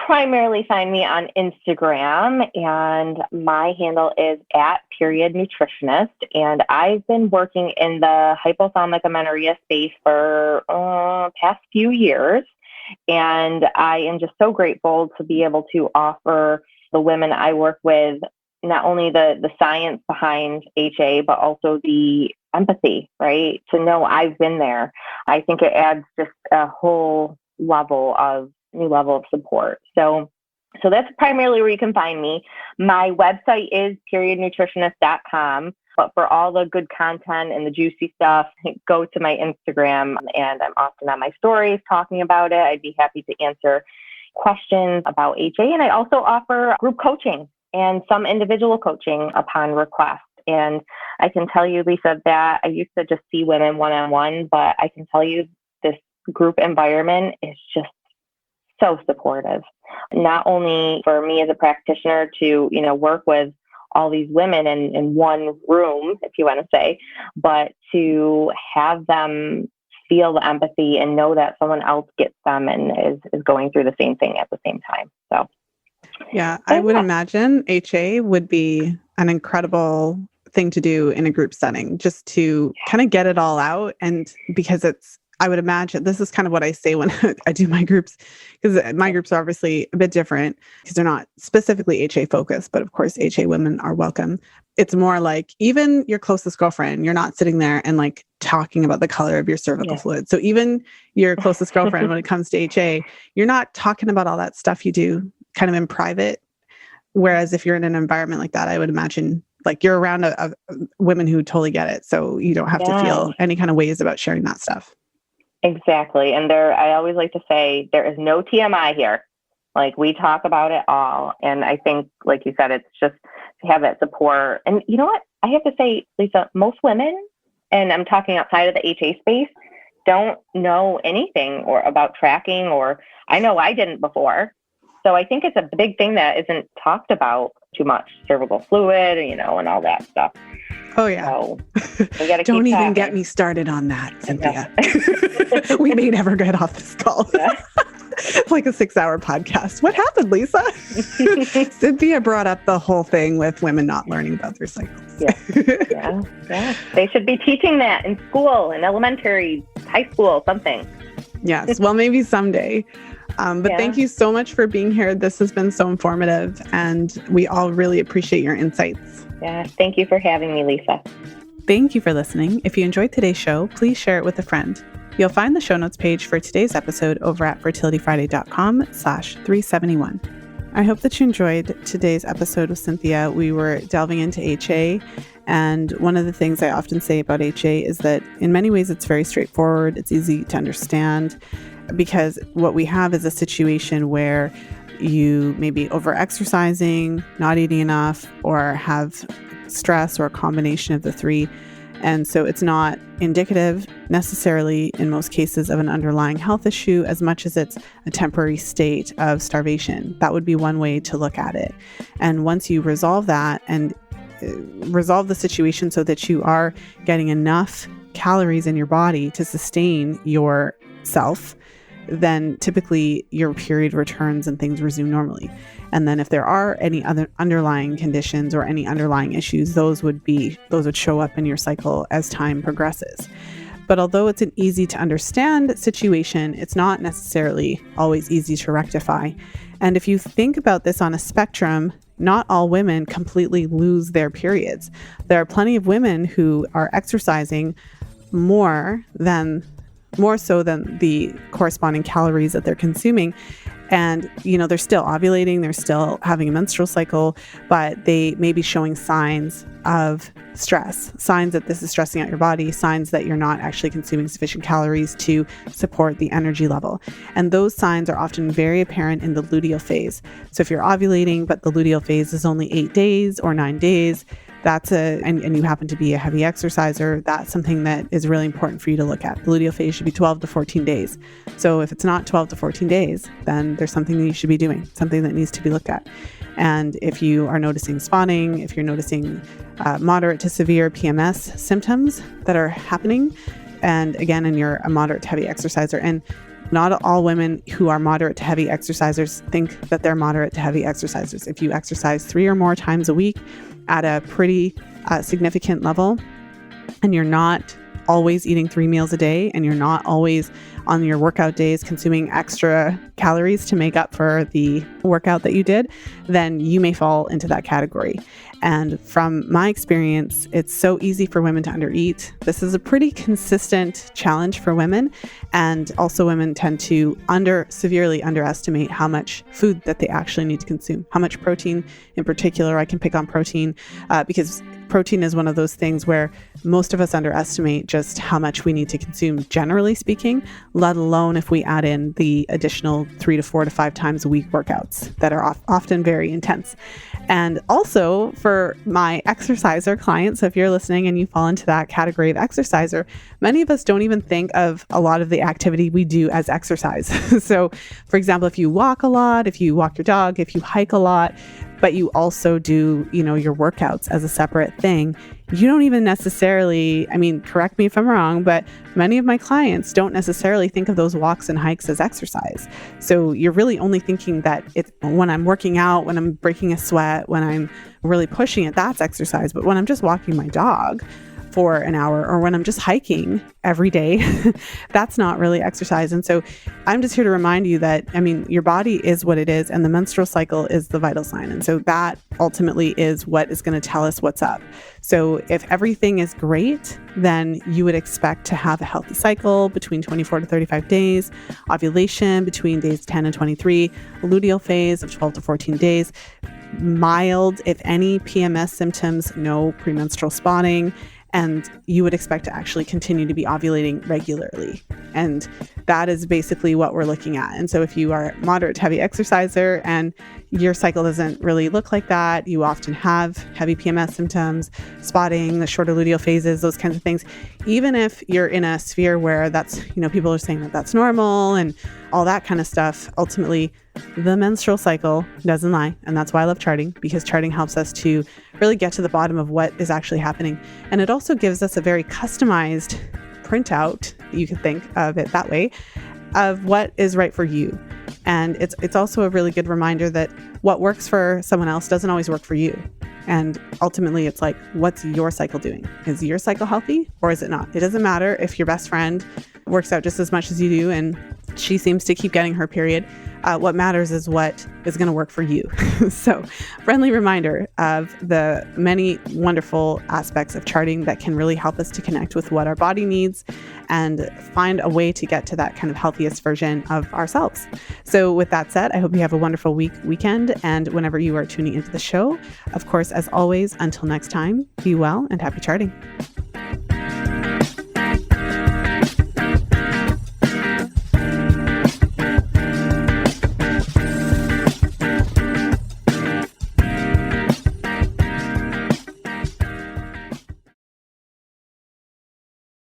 primarily find me on Instagram, and my handle is @periodnutritionist. And I've been working in the hypothalamic amenorrhea space for past few years. And I am just so grateful to be able to offer the women I work with not only the science behind HA, but also the empathy, right? To know I've been there. I think it adds just a whole new level of support. So that's primarily where you can find me. My website is periodnutritionist.com. But for all the good content and the juicy stuff, go to my Instagram, and I'm often on my stories talking about it. I'd be happy to answer questions about HA. And I also offer group coaching and some individual coaching upon request. And I can tell you, Lisa, that I used to just see women one-on-one, but I can tell you this group environment is just so supportive. Not only for me as a practitioner to, you know, work with all these women in one room, if you want to say, but to have them feel the empathy and know that someone else gets them and is going through the same thing at the same time. So, I would imagine HA would be an incredible thing to do in a group setting, just to kind of get it all out. And because I would imagine this is kind of what I say when I do my groups, because my groups are obviously a bit different because they're not specifically HA focused, but of course HA women are welcome. It's more like even your closest girlfriend, you're not sitting there and like talking about the color of your cervical fluid. So even your closest girlfriend, when it comes to HA, you're not talking about all that stuff you do kind of in private. Whereas if you're in an environment like that, I would imagine like you're around women who totally get it. So you don't have to feel any kind of ways about sharing that stuff. Exactly. And I always like to say there is no TMI here. Like we talk about it all. And I think, like you said, it's just to have that support. And you know what? I have to say, Lisa, most women, and I'm talking outside of the HA space, don't know anything or about tracking, or I know I didn't before. So I think it's a big thing that isn't talked about too much, cervical fluid, and all that stuff. Oh, yeah. So we gotta Don't keep even talking. get me started on that, Cynthia. We may never get off this call. Yeah. It's like a 6-hour podcast. What happened, Lisa? Cynthia brought up the whole thing with women not learning about their cycles. Yeah. They should be teaching that in school, in elementary, high school, something. Yes. Well, maybe someday. But thank you so much for being here. This has been so informative, and we all really appreciate your insights. Yeah. Thank you for having me, Lisa. Thank you for listening. If you enjoyed today's show, please share it with a friend. You'll find the show notes page for today's episode over at fertilityfriday.com/371. I hope that you enjoyed today's episode with Cynthia. We were delving into HA, and one of the things I often say about HA is that in many ways it's very straightforward. It's easy to understand, because what we have is a situation where you may be over-exercising, not eating enough, or have stress, or a combination of the three. And so it's not indicative necessarily in most cases of an underlying health issue as much as it's a temporary state of starvation. That would be one way to look at it. And once you resolve that and resolve the situation so that you are getting enough calories in your body to sustain yourself, then typically your period returns and things resume normally. And then if there are any other underlying conditions or any underlying issues, those would show up in your cycle as time progresses. But although it's an easy to understand situation, it's not necessarily always easy to rectify. And if you think about this on a spectrum, not all women completely lose their periods. There are plenty of women who are exercising more so than the corresponding calories that they're consuming. And, they're still ovulating, they're still having a menstrual cycle, but they may be showing signs of stress, signs that this is stressing out your body, signs that you're not actually consuming sufficient calories to support the energy level. And those signs are often very apparent in the luteal phase. So if you're ovulating, but the luteal phase is only 8 days or 9 days, and you happen to be a heavy exerciser, that's something that is really important for you to look at. The luteal phase should be 12 to 14 days. So if it's not 12 to 14 days, then there's something that you should be doing, something that needs to be looked at. And if you are noticing spotting, if you're noticing moderate to severe PMS symptoms that are happening, and you're a moderate to heavy exerciser, and not all women who are moderate to heavy exercisers think that they're moderate to heavy exercisers. If you exercise 3 or more times a week at a pretty significant level, and you're not always eating 3 meals a day, and you're not always on your workout days consuming extra calories to make up for the workout that you did, then you may fall into that category. And from my experience, it's so easy for women to undereat. This is a pretty consistent challenge for women. And also women tend to severely underestimate how much food that they actually need to consume, how much protein in particular. I can pick on protein because protein is one of those things where most of us underestimate just how much we need to consume, generally speaking, let alone if we add in the additional 3 to 4 to 5 times a week workouts that are often very intense. And also for my exerciser clients, so if you're listening and you fall into that category of exerciser, many of us don't even think of a lot of the activity we do as exercise. So for example, if you walk a lot, if you walk your dog, if you hike a lot, but you also do, your workouts as a separate thing, you don't even necessarily, correct me if I'm wrong, but many of my clients don't necessarily think of those walks and hikes as exercise. So you're really only thinking that it's when I'm working out, when I'm breaking a sweat, when I'm really pushing it, that's exercise. But when I'm just walking my dog for an hour, or when I'm just hiking every day, that's not really exercise. And so I'm just here to remind you that, your body is what it is, and the menstrual cycle is the vital sign. And so that ultimately is what is going to tell us what's up. So if everything is great, then you would expect to have a healthy cycle between 24 to 35 days, ovulation between days 10 and 23, luteal phase of 12 to 14 days, mild, if any, PMS symptoms, no premenstrual spotting, and you would expect to actually continue to be ovulating regularly. And that is basically what we're looking at. And so if you are a moderate to heavy exerciser and your cycle doesn't really look like that, you often have heavy PMS symptoms, spotting, the shorter luteal phases, those kinds of things. Even if you're in a sphere where that's, people are saying that that's normal and all that kind of stuff, ultimately the menstrual cycle doesn't lie. And that's why I love charting, because charting helps us to really get to the bottom of what is actually happening. And it also gives us a very customized printout, you could think of it that way, of what is right for you. And it's also a really good reminder that what works for someone else doesn't always work for you. And ultimately, it's like, what's your cycle doing? Is your cycle healthy or is it not? It doesn't matter if your best friend works out just as much as you do and she seems to keep getting her period. What matters is what is going to work for you. So, friendly reminder of the many wonderful aspects of charting that can really help us to connect with what our body needs and find a way to get to that kind of healthiest version of ourselves. So with that said, I hope you have a wonderful weekend. And whenever you are tuning into the show, of course, as always, until next time, be well and happy charting.